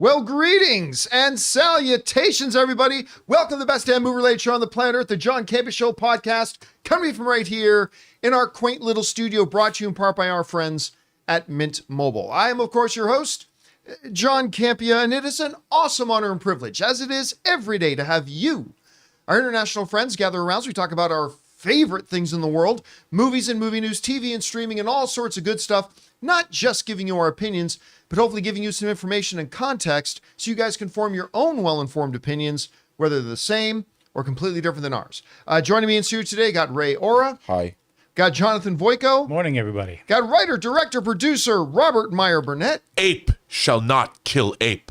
Well, greetings and salutations, everybody. Welcome to the best damn movie-related show on the planet Earth, the John Campea Show podcast, coming from right here in our quaint little studio, brought to you in part by our friends at Mint Mobile. I am, of course, your host, John Campea, and it is an awesome honor and privilege, as it is every day, to have you, our international friends, gather around as we talk about our favorite things in the world, movies and movie news, TV and streaming, and all sorts of good stuff, not just giving you our opinions, but hopefully giving you some information and context so you guys can form your own well-informed opinions, whether they're the same or completely different than ours. Joining me in studio today, got Ray Ora. Hi. Got Jonathan Voico. Morning, everybody. Got writer, director, producer, Robert Meyer Burnett. Ape shall not kill ape.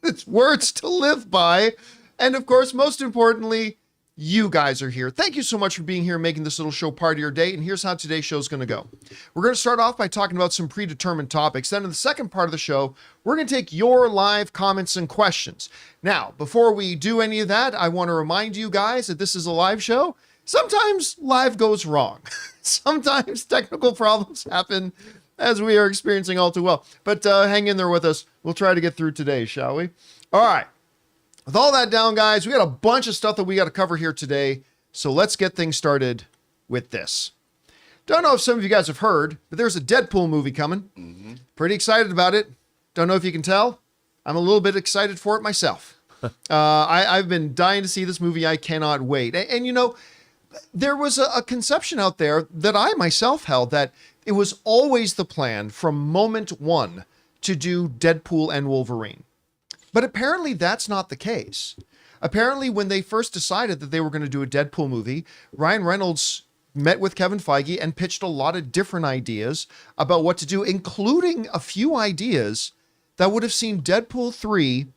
It's words to live by. And of course, most importantly, you guys are here. Thank you so much for being here, making this little show part of your day. And here's how today's show is going to go. We're going to start off by talking about some predetermined topics. Then in the second part of the show, we're going to take your live comments and questions. Now, before we do any of that, I want to remind you guys that this is a live show. Sometimes live goes wrong. Sometimes technical problems happen, as we are experiencing all too well. But hang in there with us. We'll try to get through today, shall we? All right. With all that down, guys, we got a bunch of stuff that we got to cover here today. So let's get things started with this. Don't know if some of you guys have heard, but there's a Deadpool movie coming. Pretty excited about it. Don't know if you can tell. I'm a little bit excited for it myself. I've been dying to see this movie. I cannot wait. And you know, there was a conception out there that I myself held that it was always the plan from moment one to do Deadpool and Wolverine. But apparently that's not the case. Apparently when they first decided that they were going to do a Deadpool movie, Ryan Reynolds met with Kevin Feige and pitched a lot of different ideas about what to do, including a few ideas that would have seen Deadpool 3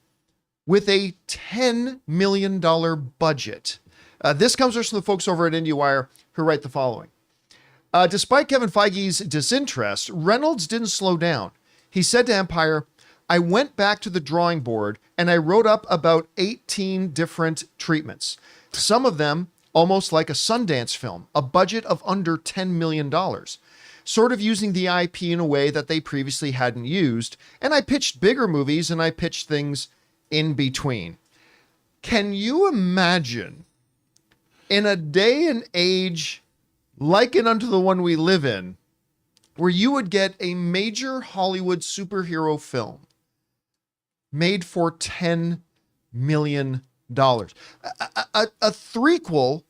with a $10 million budget. This comes from the folks over at IndieWire who write the following. Despite Kevin Feige's disinterest, Reynolds didn't slow down. He said to Empire, "I went back to the drawing board and I wrote up about 18 different treatments. Some of them almost like a Sundance film, a budget of under $10 million, sort of using the IP in a way that they previously hadn't used. And I pitched bigger movies and I pitched things in between." Can you imagine in a day and age likened unto the one we live in, where you would get a major Hollywood superhero film made for $10 million. A threequel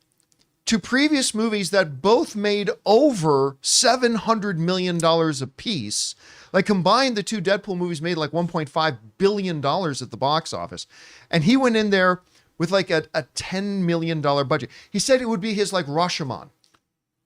to previous movies that both made over $700 million a piece. Like combined, the two Deadpool movies made like $1.5 billion at the box office. And he went in there with like a $10 million budget. He said it would be his like Rashomon.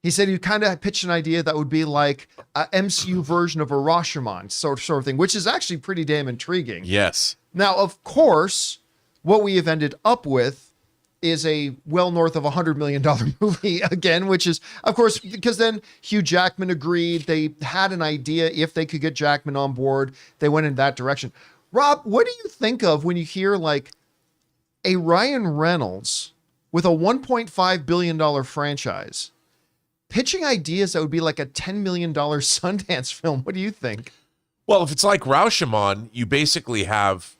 He said he kind of pitched an idea that would be like a MCU version of a Rashomon sort of thing, which is actually pretty damn intriguing. Yes. Now, of course, what we have ended up with is a well north of $100 million movie again, which is, of course, because then Hugh Jackman agreed. They had an idea if they could get Jackman on board. They went in that direction. Rob, what do you think of when you hear like a Ryan Reynolds with a $1.5 billion franchise pitching ideas that would be like a $10 million Sundance film? What do you think? Well, if it's like Rashomon, you basically have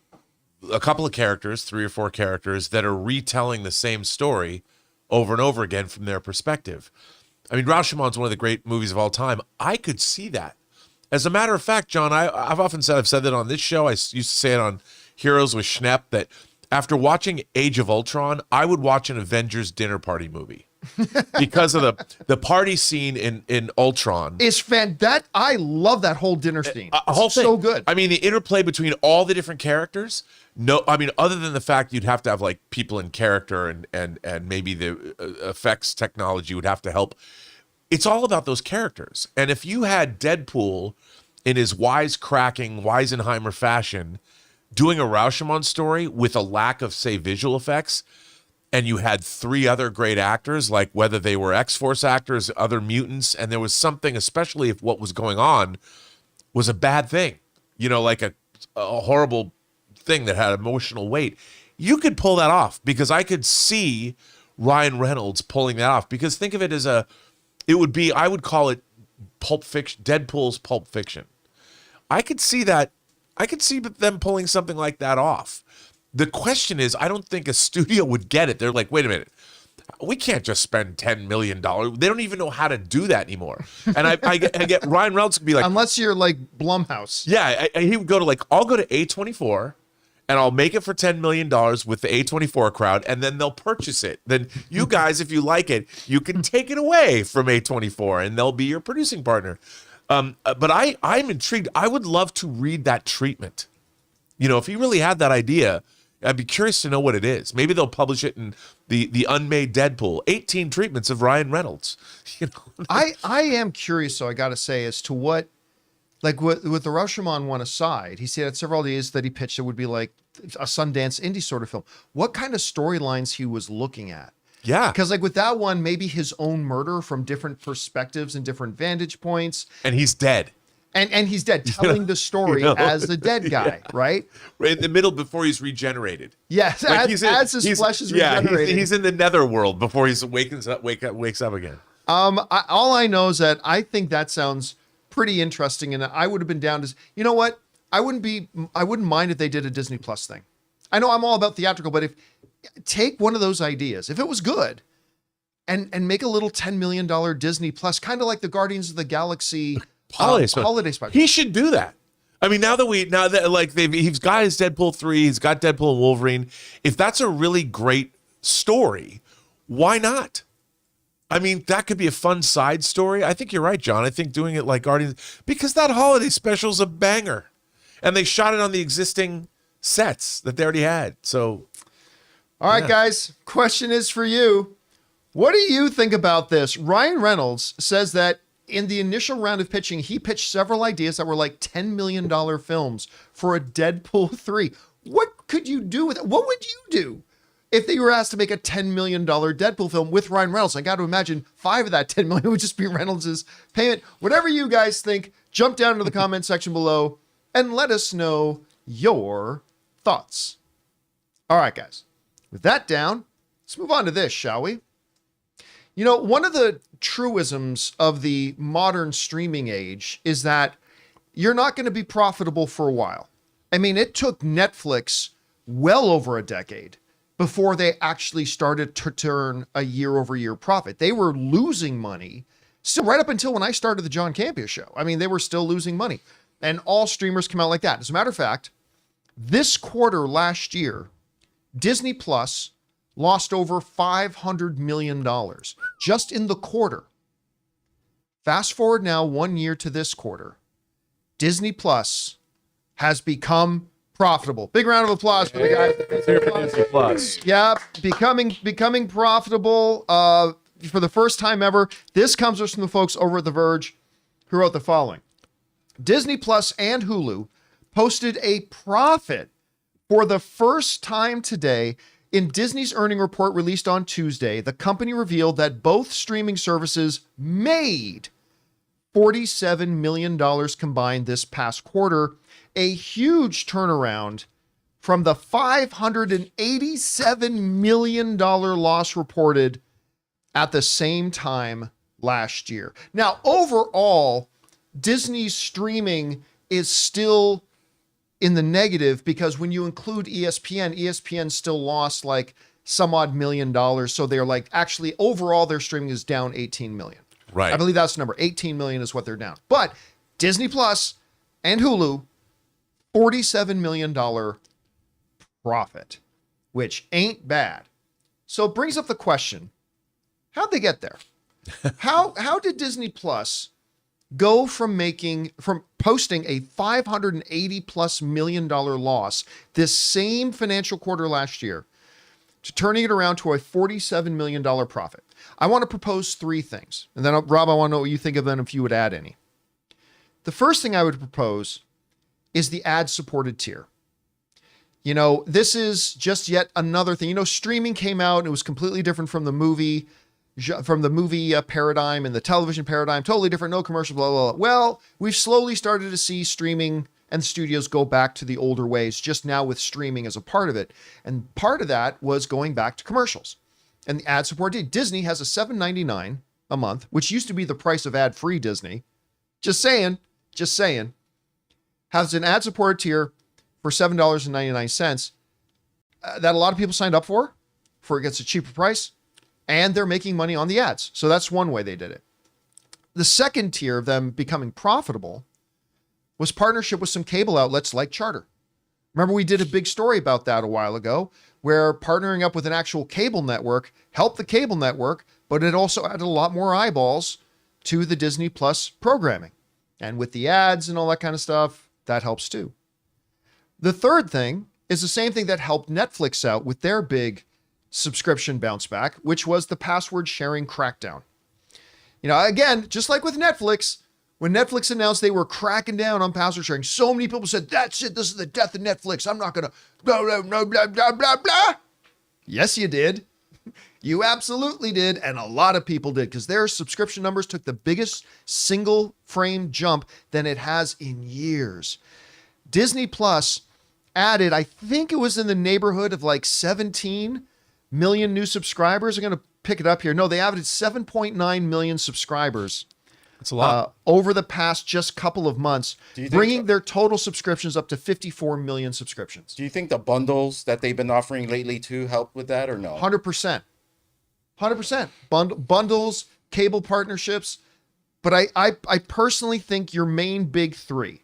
a couple of characters, 3 or 4 characters, that are retelling the same story over and over again from their perspective. I mean, Rashomon's one of the great movies of all time. I could see that. As a matter of fact, John, I've said that on this show. I used to say it on Heroes with Schnepp, that after watching Age of Ultron, I would watch an Avengers dinner party movie. Because of the party scene in Ultron is that I love that whole dinner scene. Whole thing. So good. I mean, the interplay between all the different characters. No, I mean, other than the fact you'd have to have like people in character and maybe the effects technology would have to help. It's all about those characters. And if you had Deadpool in his wisecracking Weisenheimer fashion doing a Rashomon story with a lack of, say, visual effects, and you had 3 other great actors, like whether they were X-Force actors, other mutants, and there was something, especially if what was going on was a bad thing, you know, like a horrible thing that had emotional weight, you could pull that off, because I could see Ryan Reynolds pulling that off. Because think of it as I would call it Pulp Fiction, Deadpool's Pulp Fiction. I could see that I could see them pulling something like that off. The question is, I don't think a studio would get it. They're like, wait a minute. We can't just spend $10 million. They don't even know how to do that anymore. And I get Ryan Reynolds could be like, Unless you're like Blumhouse. yeah, he would go to like, I'll go to A24 and I'll make it for $10 million with the A24 crowd, and then they'll purchase it. Then you guys, if you like it, you can take it away from A24 and they'll be your producing partner. But I'm intrigued. I would love to read that treatment. You know, if he really had that idea, I'd be curious to know what it is. Maybe they'll publish it in the unmade Deadpool, 18 treatments of Ryan Reynolds. You know, I am curious, though, I got to say, as to what, like with the Rashomon one aside, he said several ideas that he pitched that would be like a Sundance indie sort of film. What kind of storylines he was looking at? yeah. Because like with that one, maybe his own murder from different perspectives and different vantage points. And he's dead. And he's dead, telling the story as the dead guy, right? Right in the middle before he's regenerated. Yes, Like as his flesh is regenerated. He's in the netherworld before he wakes up again. All I know is that I think that sounds pretty interesting, and I would have been down to. You know what? I wouldn't mind if they did a Disney Plus thing. I know I'm all about theatrical, but if take one of those ideas, if it was good, and make a little $10 million Disney Plus, kind of like the Guardians of the Galaxy holiday special. He should do that. I mean, now that like he's got his Deadpool 3, he's got Deadpool and Wolverine. If that's a really great story, why not? I mean, that could be a fun side story. I think you're right, John. I think doing it like Guardians, because that holiday special is a banger. And they shot it on the existing sets that they already had. So, all right, guys, question is for you. What do you think about this? Ryan Reynolds says that in the initial round of pitching, he pitched several ideas that were like $10 million films for a Deadpool 3. What could you do with it? What would you do if they were asked to make a $10 million Deadpool film with Ryan Reynolds? I got to imagine 5 of that $10 million would just be Reynolds' payment. Whatever you guys think, jump down into the comment section below and let us know your thoughts. All right, guys. With that down, let's move on to this, shall we? You know, one of the truisms of the modern streaming age is that you're not going to be profitable for a while. I mean, it took Netflix well over a decade before they actually started to turn a year-over-year profit. They were losing money still right up until when I started the John Campea show. I mean, they were still losing money. And all streamers come out like that. As a matter of fact, this quarter last year, Disney Plus lost over $500 million just in the quarter. Fast forward now 1 year to this quarter. Disney Plus has become profitable. Big round of applause for the guys. Disney Plus. Yeah, becoming profitable for the first time ever. This comes from the folks over at The Verge who wrote the following. Disney Plus and Hulu posted a profit for the first time today. In Disney's earnings report released on Tuesday, the company revealed that both streaming services made $47 million combined this past quarter, a huge turnaround from the $587 million loss reported at the same time last year. Now, overall, Disney's streaming is still in the negative because when you include ESPN still lost like some odd $1 million. So they're like, actually overall their streaming is down 18 million. Right. I believe that's the number. 18 million is what they're down. But Disney Plus and Hulu, $47 million profit, which ain't bad. So it brings up the question, how'd they get there? How did Disney Plus go from posting a $580+ million loss this same financial quarter last year to turning it around to a $47 million profit? I want to propose 3 things. And then, Rob, I want to know what you think of them if you would add any. The first thing I would propose is the ad-supported tier. You know, this is just yet another thing. You know, streaming came out and it was completely different from the movie paradigm and the television paradigm, totally different, no commercial, blah, blah, blah. Well, we've slowly started to see streaming and studios go back to the older ways just now with streaming as a part of it. And part of that was going back to commercials. And the ad support Disney has a $7.99 a month, which used to be the price of ad-free Disney. Just saying, has an ad-supported tier for $7.99 that a lot of people signed up for it gets a cheaper price, and they're making money on the ads. So that's one way they did it. The second tier of them becoming profitable was partnership with some cable outlets like Charter. Remember, we did a big story about that a while ago, where partnering up with an actual cable network helped the cable network, but it also added a lot more eyeballs to the Disney Plus programming. And with the ads and all that kind of stuff, that helps too. The third thing is the same thing that helped Netflix out with their big subscription bounce back, which was the password sharing crackdown. You know, again, just like with Netflix, when Netflix announced they were cracking down on password sharing, so many people said, that's it, this is the death of Netflix. I'm not going to blah, blah, blah, blah, blah, blah, blah. Yes, you did. You absolutely did. And a lot of people did, because their subscription numbers took the biggest single frame jump than it has in years. Disney Plus added, I think it was in the neighborhood of like 17 million new subscribers. I'm going to pick it up here. No, they added 7.9 million subscribers. That's a lot. Over the past just couple of months, bringing their total subscriptions up to 54 million subscriptions. Do you think the bundles that they've been offering lately too help with that, or no? 100%. 100%. Bundles, cable partnerships. But I personally think your main big three,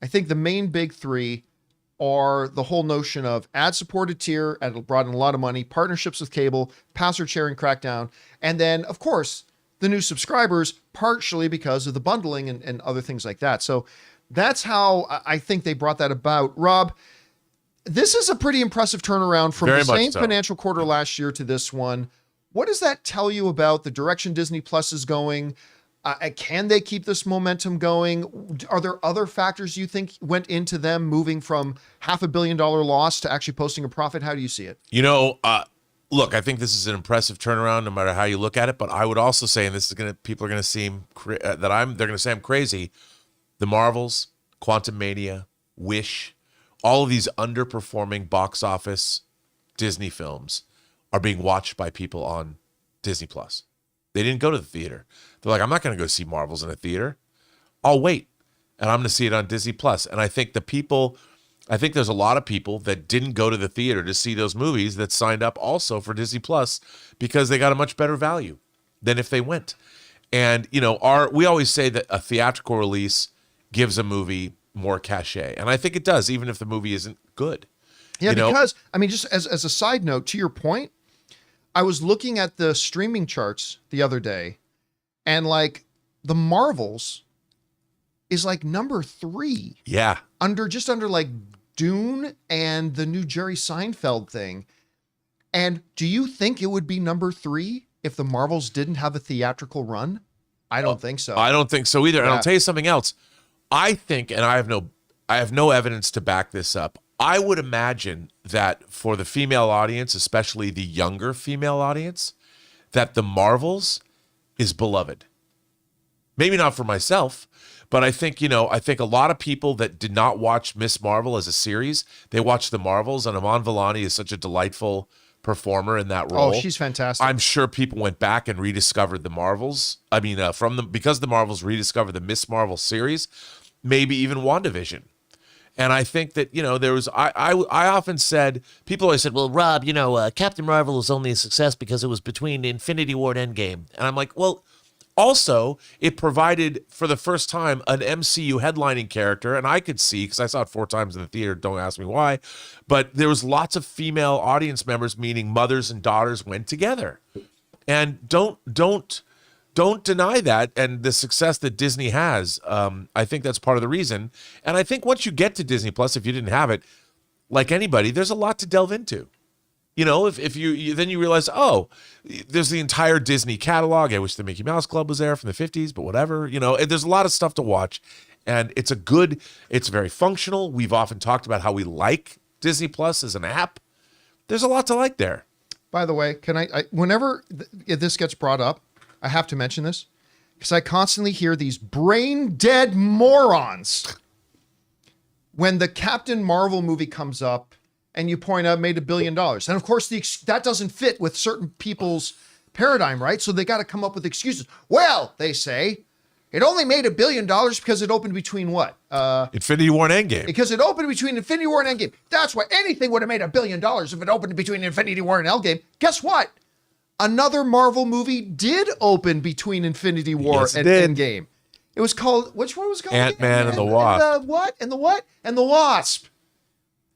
I think the main big three are the whole notion of ad-supported tier, and brought in a lot of money, partnerships with cable, password sharing crackdown, and then, of course, the new subscribers, partially because of the bundling and other things like that. So that's how I think they brought that about. Rob, this is a pretty impressive turnaround from the same financial quarter last year to this one. What does that tell you about the direction Disney Plus is going? Can they keep this momentum going? Are there other factors you think went into them moving from $500 million loss to actually posting a profit? How do you see it? You know, look, I think this is an impressive turnaround, no matter how you look at it. But I would also say, and this is people are going to seem they're going to say I'm crazy. The Marvels, Quantum Mania, Wish, all of these underperforming box office Disney films are being watched by people on Disney Plus. They didn't go to the theater. They're like, I'm not going to go see Marvels in a theater. I'll wait, and I'm going to see it on Disney Plus. And I think there's a lot of people that didn't go to the theater to see those movies that signed up also for Disney Plus because they got a much better value than if they went. And, you know, we always say that a theatrical release gives a movie more cachet. And I think it does, even if the movie isn't good. Yeah, because, I mean, just as a side note, to your point, I was looking at the streaming charts the other day, and like the Marvels is like number 3. Yeah. Under like Dune and the new Jerry Seinfeld thing. And do you think it would be number 3 if the Marvels didn't have a theatrical run? I don't think so. I don't think so either. Yeah. And I'll tell you something else. I think, and I have no evidence to back this up, I would imagine that for the female audience, especially the younger female audience, that the Marvels is beloved. Maybe not for myself, but I think, I think a lot of people that did not watch Miss Marvel as a series, they watched the Marvels, and Aman Vellani is such a delightful performer in that role. Oh, she's fantastic. I'm sure people went back and rediscovered the Marvels. I mean, because the Marvels rediscovered the Miss Marvel series, maybe even WandaVision. And I think that, there was, I often said, people always said, well, Rob, Captain Marvel was only a success because it was between Infinity War and Endgame. And I'm like, well, also, it provided, for the first time, an MCU headlining character. And I could see, because I saw it 4 times in the theater, don't ask me why, but there was lots of female audience members, meaning mothers and daughters went together. And don't deny that, and the success that Disney has. I think that's part of the reason. And I think once you get to Disney Plus, if you didn't have it, like anybody, there's a lot to delve into. If you then you realize, oh, there's the entire Disney catalog. I wish the Mickey Mouse Club was there from the 50s, but whatever. And there's a lot of stuff to watch, and it's very functional. We've often talked about how we like Disney Plus as an app. There's a lot to like there. By the way, can I whenever this gets brought up, I have to mention this because I constantly hear these brain dead morons when the Captain Marvel movie comes up and you point out made $1 billion. And of course, that doesn't fit with certain people's paradigm, right? So they got to come up with excuses. Well, they say It only made $1 billion because it opened between what? Infinity War and Endgame. Because it opened between Infinity War and Endgame. That's why anything would have made $1 billion if it opened between Infinity War and Endgame. Guess what? Another Marvel movie did open between Infinity War Yes, it and did. Endgame. It was called, which one was it called? Ant-Man and the Wasp. And the what? And the what? And the Wasp.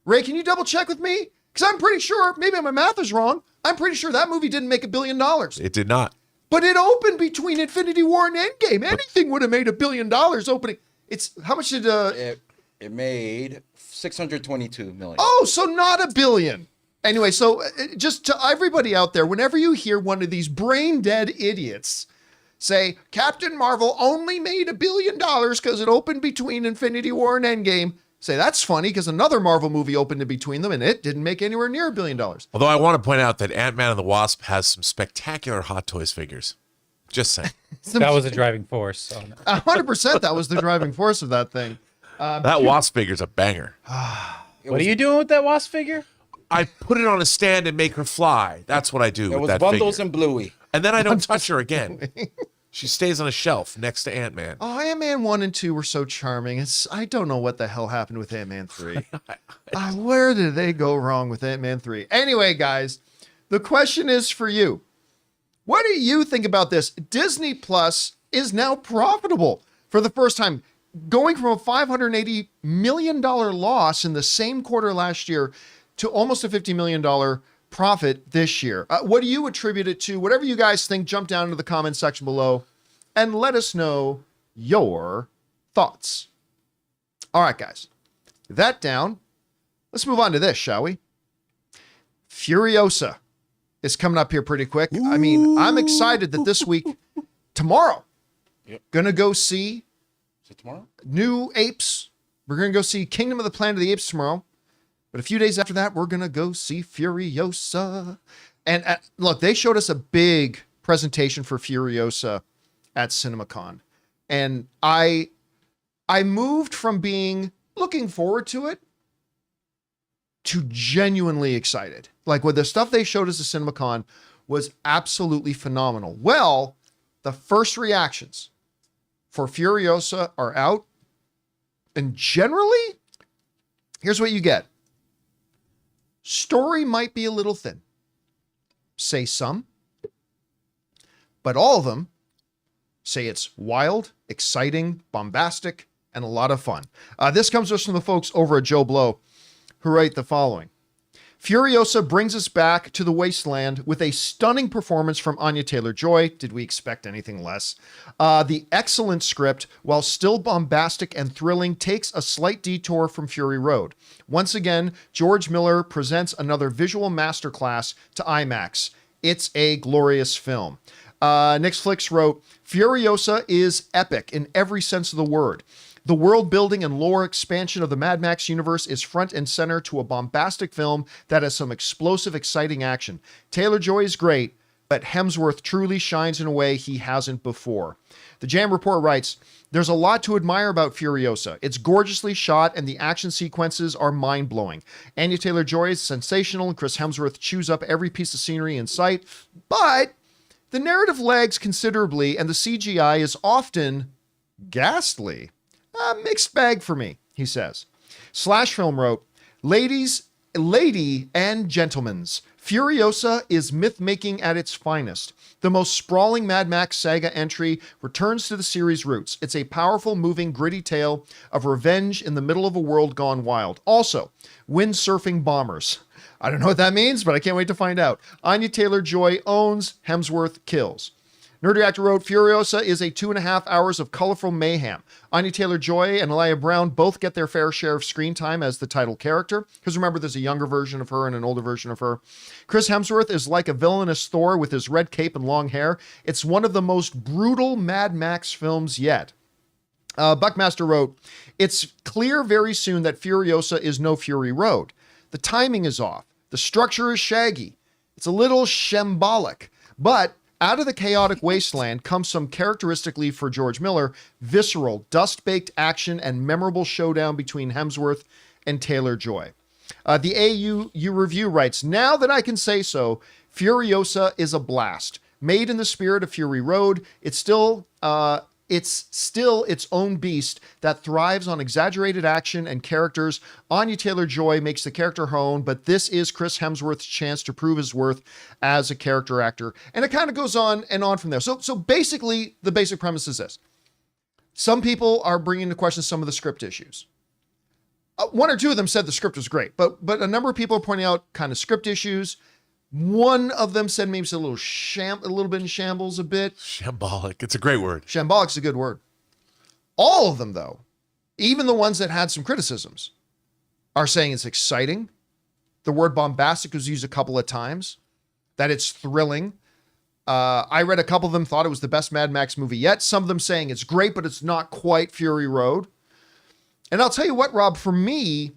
Ray, can you double check with me? Because I'm pretty sure, maybe my math is wrong, I'm pretty sure that movie didn't make $1 billion. It did not. But it opened between Infinity War and Endgame. Anything would have made $1 billion opening. It's, how much did, It made 622 million. oh, so not $1 billion. Anyway, so just to everybody out there, whenever you hear one of these brain dead idiots say Captain Marvel only made $1 billion because it opened between Infinity War and Endgame, say that's funny because another Marvel movie opened in between them and it didn't make anywhere near $1 billion. Although I want to point out that Ant-Man and the Wasp has some spectacular Hot Toys figures. Just saying. That was a driving force. Oh, no. 100% that was the driving force of that thing. That Wasp figure's a banger. What are you doing with that Wasp figure? I put it on a stand and make her fly. That's what I do It with was that Bundles figure. and Bluey. And then I don't touch her again. She stays on a shelf next to Ant-Man. Oh, Ant-Man 1 and 2 were so charming. I don't know what the hell happened with Ant-Man 3. Where did they go wrong with Ant-Man 3? Anyway, guys, the question is for you. What do you think about this? Disney Plus is now profitable for the first time, going from a $580 million loss in the same quarter last year to almost a $50 million profit this year. What do you attribute it to? Whatever you guys think, jump down into the comment section below and let us know your thoughts. All right, guys, with that down, let's move on to this, shall we? Furiosa is coming up here pretty quick. I mean, I'm excited that this week, tomorrow, gonna go see Is it tomorrow? New Apes. We're gonna go see Kingdom of the Planet of the Apes tomorrow. But a few days after that, we're going to go see Furiosa. And look, they showed us a big presentation for Furiosa at CinemaCon. And I moved from being looking forward to it to genuinely excited. Like, with the stuff they showed us at CinemaCon was absolutely phenomenal. Well, the first reactions for Furiosa are out. And generally, here's what you get. Story might be a little thin, say some, but all of them say it's wild, exciting, bombastic, and a lot of fun. This comes to us from the folks over at Joe Blow, who write the following. Furiosa brings us back to the wasteland with a stunning performance from Anya Taylor-Joy. Did we expect anything less? The excellent script, while still bombastic and thrilling, takes a slight detour from Fury Road. Once again, George Miller presents another visual masterclass to IMAX. It's a glorious film. Nixflix wrote, Furiosa is epic in every sense of the word. The world building and lore expansion of the Mad Max universe is front and center to a bombastic film that has some explosive, exciting action. Taylor-Joy is great, but Hemsworth truly shines in a way he hasn't before. The Jam Report writes, there's a lot to admire about Furiosa. It's gorgeously shot and the action sequences are mind-blowing. Anya Taylor-Joy is sensational and Chris Hemsworth chews up every piece of scenery in sight, but the narrative lags considerably and the CGI is often ghastly. A mixed bag for me, he says. Slash Film wrote, lady and gentlemen's, Furiosa is myth-making at its finest. The most sprawling Mad Max saga entry returns to the series' roots. It's a powerful, moving, gritty tale of revenge in the middle of a world gone wild. Also, windsurfing bombers. I don't know what that means, but I can't wait to find out. Anya Taylor-Joy owns, Hemsworth kills. Nerd Reactor wrote, Furiosa is a 2.5 hours of colorful mayhem. Anya Taylor-Joy and Elijah Brown both get their fair share of screen time as the title character, because remember, there's a younger version of her and an older version of her. Chris Hemsworth is like a villainous Thor with his red cape and long hair. It's one of the most brutal Mad Max films yet. Buckmaster wrote, it's clear very soon that Furiosa is no Fury Road. The timing is off. The structure is shaggy. It's a little shambolic, but out of the chaotic wasteland comes some characteristically for George Miller, visceral, dust-baked action and memorable showdown between Hemsworth and Taylor-Joy. The AU review writes, now that I can say so, Furiosa is a blast. Made in the spirit of Fury Road, it still it's still its own beast that thrives on exaggerated action and characters. Anya Taylor-Joy makes the character her own, but this is Chris Hemsworth's chance to prove his worth as a character actor. And it kind of goes on and on from there. So basically, the basic premise is this. Some people are bringing into question some of the script issues. One or two of them said the script was great, but a number of people are pointing out kind of script issues. One of them said maybe it's a little bit in shambles a bit. Shambolic. It's a great word. Shambolic is a good word. All of them, though, even the ones that had some criticisms, are saying it's exciting. The word bombastic was used a couple of times, that it's thrilling. I read a couple of them thought it was the best Mad Max movie yet. Some of them saying it's great, but it's not quite Fury Road. And I'll tell you what, Rob, for me,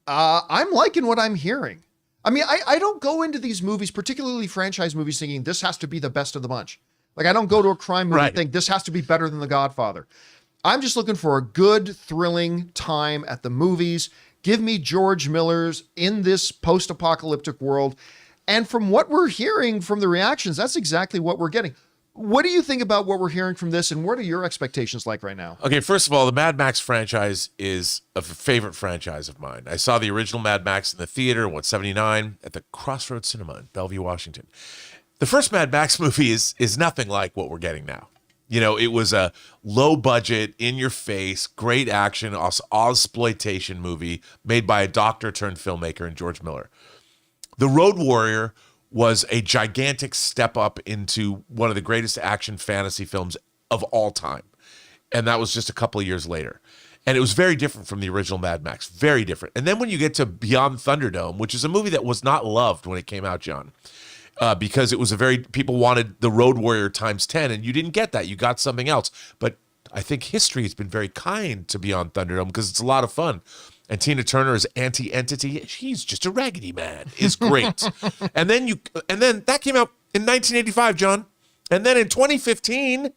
I'm liking what I'm hearing. I mean, I don't go into these movies, particularly franchise movies, thinking this has to be the best of the bunch. Like, I don't go to a crime movie and think this has to be better than The Godfather. I'm just looking for a good, thrilling time at the movies. Give me George Miller's in this post-apocalyptic world. And from what we're hearing from the reactions, that's exactly what we're getting. What do you think about what we're hearing from this, and what are your expectations like right now? Okay, first of all, the Mad Max franchise is a favorite franchise of mine. I saw the original Mad Max in the theater in 79 at the Crossroads Cinema in Bellevue, Washington. The first Mad Max movie is nothing like what we're getting now. You know, it was a low budget, in your face, great action, Ozploitation movie made by a doctor turned filmmaker in George Miller. The Road Warrior was a gigantic step up into one of the greatest action fantasy films of all time. And that was just a couple of years later. And it was very different from the original Mad Max, very different. And then when you get to Beyond Thunderdome, which is a movie that was not loved when it came out, John, because it was people wanted the Road Warrior times 10, and you didn't get that. You got something else. But I think history has been very kind to Beyond Thunderdome because it's a lot of fun. And Tina Turner is Anti-Entity. She's just a raggedy man. Is great. and then that came out in 1985, John. And then in 2015,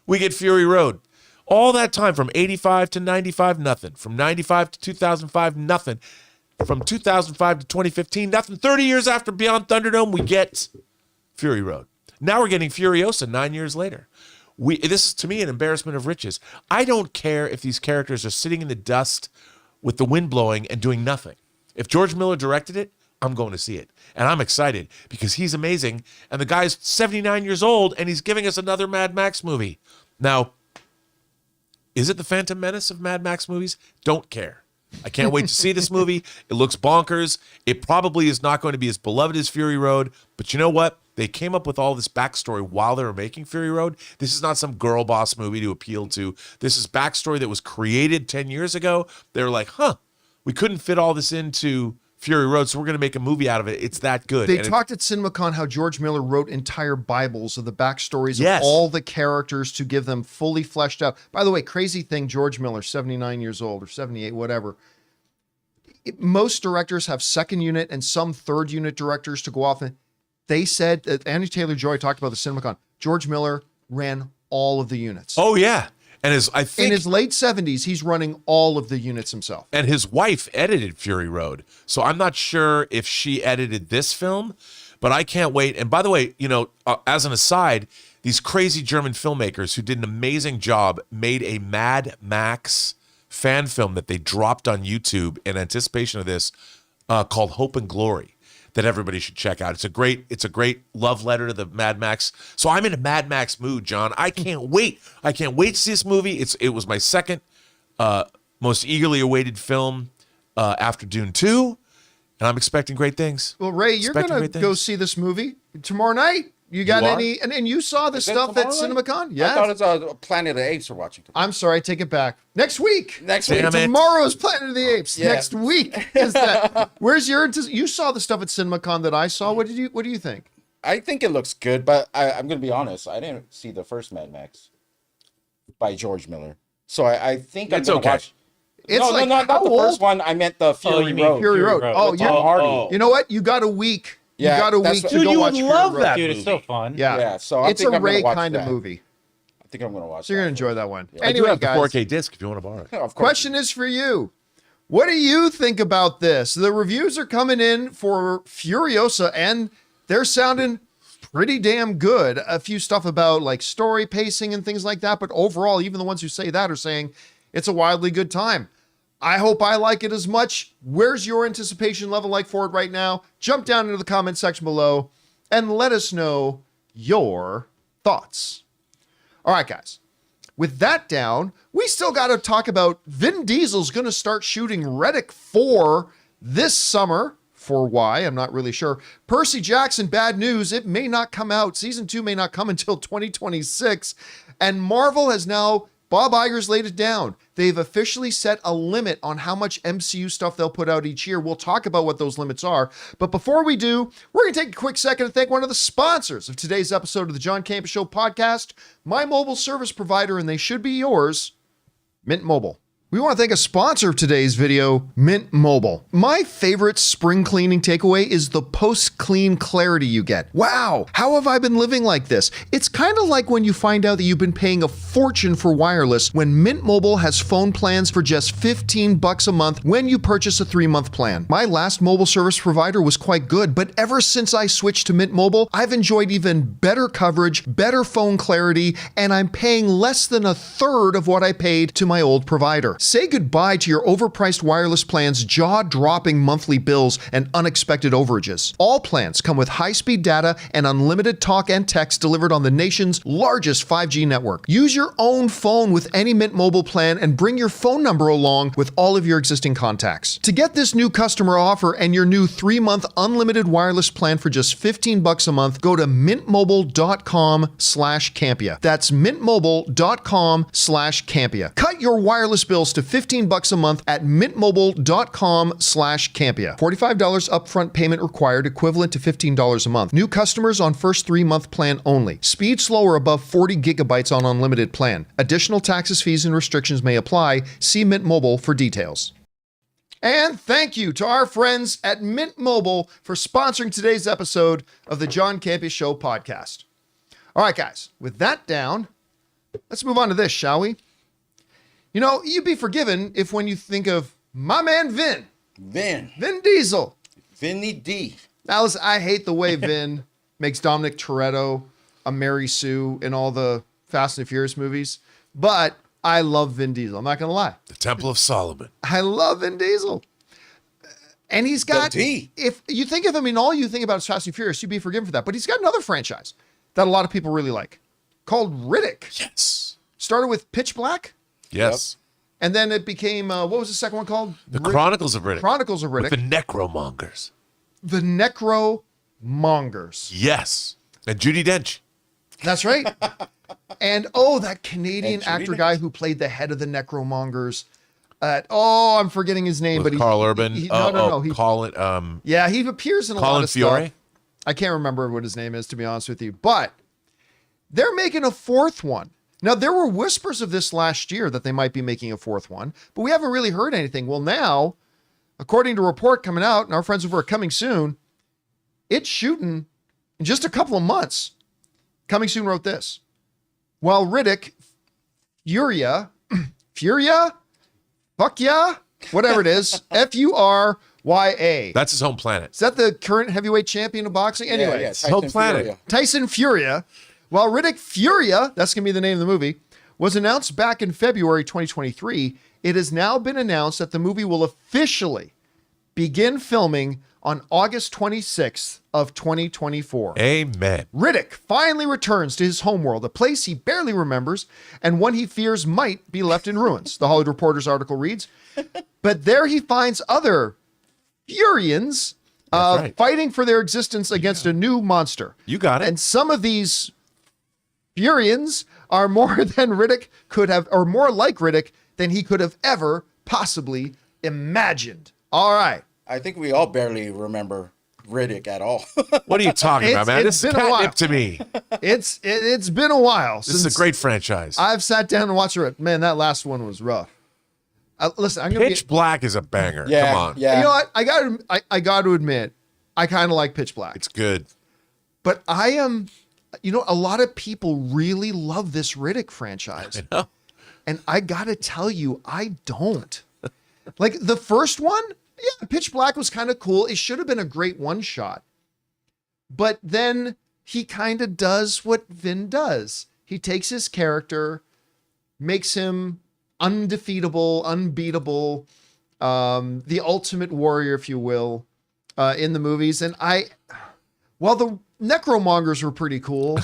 we get Fury Road. All that time from 85 to 95, nothing. From 95 to 2005, nothing. From 2005 to 2015, nothing. 30 years after Beyond Thunderdome, we get Fury Road. Now we're getting Furiosa 9 years later. This is, to me, an embarrassment of riches. I don't care if these characters are sitting in the dust with the wind blowing and doing nothing. If George Miller directed it, I'm going to see it. And I'm excited because he's amazing. And the guy's 79 years old and he's giving us another Mad Max movie. Now, is it the Phantom Menace of Mad Max movies? Don't care. I can't wait to see this movie. It looks bonkers. It probably is not going to be as beloved as Fury Road. But you know what? They came up with all this backstory while they were making Fury Road. This is not some girl boss movie to appeal to. This is backstory that was created 10 years ago. They were like, we couldn't fit all this into Fury Road, so we're going to make a movie out of it. It's that good. They talked at CinemaCon how George Miller wrote entire Bibles of the backstories Yes. of all the characters to give them fully fleshed out. By the way, crazy thing, George Miller, 79 years old or 78, whatever. Most directors have second unit and some third unit directors to go off. And they said that Anya Taylor-Joy talked about the CinemaCon. George Miller ran all of the units. Oh, yeah. And in his late 70s, he's running all of the units himself. And his wife edited Fury Road. So I'm not sure if she edited this film, but I can't wait. And by the way, as an aside, these crazy German filmmakers who did an amazing job made a Mad Max fan film that they dropped on YouTube in anticipation of this called Hope and Glory that everybody should check out. It's a great love letter to the Mad Max. So I'm in a Mad Max mood, John. I can't wait. I can't wait to see this movie. It was my second most eagerly awaited film after Dune 2, and I'm expecting great things. Well, Ray, you're going to go see this movie tomorrow night. You got any? And you saw the stuff at CinemaCon? Yeah. I thought it's Planet of the Apes we're watching. I'm sorry, I take it back. Next week. Next week. Tomorrow's Planet of the Apes. Yeah. Next week is that. Where's your? You saw the stuff at CinemaCon that I saw. What do you think? I think it looks good, but I'm going to be honest. I didn't see the first Mad Max by George Miller, so I think It's I'm going to okay. watch. It's No, like, not how the old? first one. I meant the Fury you mean Road. Fury Road. Oh, With Tom Hardy. You know what? You got a week. Yeah, you got a that's week what- to Dude, go you watch would Fury love Road. that. Dude, it's so fun. Yeah. Yeah, so I it's think a I'm gonna Ray watch kind of that. movie. I think I'm going to watch. So you're that. gonna enjoy that one. I do Anyway, have the guys. 4K disc if you want to borrow it. Yeah, of course. Question is for you. What do you think about this? The reviews are coming in for Furiosa, and they're sounding pretty damn good. A few stuff about like story pacing and things like that, but overall, even the ones who say that are saying it's a wildly good time. I hope I like it as much. Where's your anticipation level like for it right now? Jump down into the comment section below and let us know your thoughts. All right, guys. With that down, we still got to talk about Vin Diesel's going to start shooting Riddick 4 this summer. For why, I'm not really sure. Percy Jackson, bad news. It may not come out. Season 2 may not come until 2026. And Marvel has now, Bob Iger's laid it down. They've officially set a limit on how much MCU stuff they'll put out each year. We'll talk about what those limits are. But before we do, we're going to take a quick second to thank one of the sponsors of today's episode of the John Campea Show podcast, my mobile service provider, and they should be yours, Mint Mobile. We want to thank a sponsor of today's video, Mint Mobile. My favorite spring cleaning takeaway is the post-clean clarity you get. Wow, how have I been living like this? It's kind of like when you find out that you've been paying a fortune for wireless when Mint Mobile has phone plans for just $15 a month when you purchase a 3-month plan. My last mobile service provider was quite good, but ever since I switched to Mint Mobile, I've enjoyed even better coverage, better phone clarity, and I'm paying less than a third of what I paid to my old provider. Say goodbye to your overpriced wireless plans, jaw-dropping monthly bills, and unexpected overages. All plans come with high-speed data and unlimited talk and text delivered on the nation's largest 5G network. Use your own phone with any Mint Mobile plan and bring your phone number along with all of your existing contacts. To get this new customer offer and your new 3-month unlimited wireless plan for just $15 a month, go to mintmobile.com/Campea. That's mintmobile.com/Campea. Cut your wireless bills to $15 a month at mintmobile.com/Campea. $45 upfront payment required, equivalent to $15 a month. New customers on first 3-month plan only. Speed slower above 40 gigabytes on unlimited plan. Additional taxes, fees, and restrictions may apply. See Mint Mobile for details. And thank you to our friends at Mint Mobile for sponsoring today's episode of the John Campea Show podcast. All right, guys, with that down, let's move on to this, shall we? You know, you'd be forgiven if when you think of my man Vin Diesel. Vinny D. Now, listen, I hate the way Vin makes Dominic Toretto a Mary Sue in all the Fast and Furious movies, but I love Vin Diesel. I'm not going to lie. The Temple of Solomon. I love Vin Diesel. And he's got, if you think of him in all you think about is Fast and Furious, you'd be forgiven for that. But he's got another franchise that a lot of people really like called Riddick. Yes. Started with Pitch Black. Yes. Yep. And then it became, what was the second one called? The Chronicles of Riddick. Chronicles of Riddick. With the Necromongers. The Necromongers. Yes. And Judi Dench. That's right. And, that Canadian actor guy who played the head of the Necromongers. I'm forgetting his name. With Carl Urban. No. Colin. Yeah, he appears in a lot of Fiore? stuff. I can't remember what his name is, to be honest with you. But they're making a 4th one. Now, there were whispers of this last year that they might be making a 4th one, but we haven't really heard anything. Well, now, according to a report coming out, and our friends over at Coming Soon, it's shooting in just a couple of months. Coming Soon wrote this. While Riddick, Furia, fuck yeah, whatever it is, Furya. That's his home planet. Is that the current heavyweight champion of boxing? Anyway, yeah, his home planet. Tyson Furia. While Riddick Furia, that's going to be the name of the movie, was announced back in February 2023, it has now been announced that the movie will officially begin filming on August 26th of 2024. Amen. Riddick finally returns to his homeworld, a place he barely remembers and one he fears might be left in ruins. The Hollywood Reporter's article reads, but there he finds other Furians fighting for their existence against a new monster. You got it. And some of these Furians are more than Riddick could have, or more like Riddick than he could have ever possibly imagined. All right. I think we all barely remember Riddick at all. What are you talking about, man? This is catnip to me. It's been a while. This is a great franchise. I've sat down and watched it. Man, that last one was rough. Listen, I'm gonna Pitch Black is a banger. Yeah, Come on. yeah. You know what? I got to admit, I kind of like Pitch Black. It's good. But I am, a lot of people really love this Riddick franchise. I know. And I got to tell you, I don't. Like the first one, yeah, Pitch Black was kind of cool. It should have been a great one shot. But then he kind of does what Vin does. He takes his character, makes him undefeatable, unbeatable, the ultimate warrior, if you will, in the movies. And while the necromongers were pretty cool,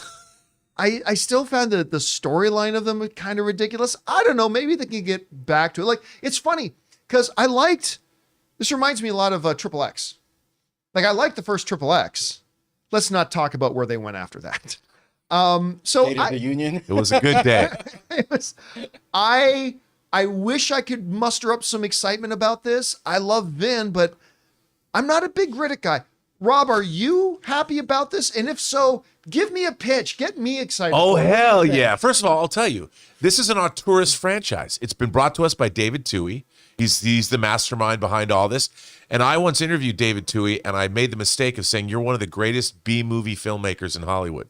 I still found that the storyline of them kind of ridiculous. I don't know. Maybe they can get back to it. Like, it's funny because this reminds me a lot of Triple X. Like, I liked the first Triple X. Let's not talk about where they went after that. State of the Union. It was a good day. I wish I could muster up some excitement about this. I love Vin, but I'm not a big Riddick guy. Rob, are you happy about this? And if so, give me a pitch. Get me excited. Oh, hell yeah. First of all, I'll tell you, this is an auteurist franchise. It's been brought to us by David Twohy. He's the mastermind behind all this. And I once interviewed David Twohy, and I made the mistake of saying, you're one of the greatest B-movie filmmakers in Hollywood.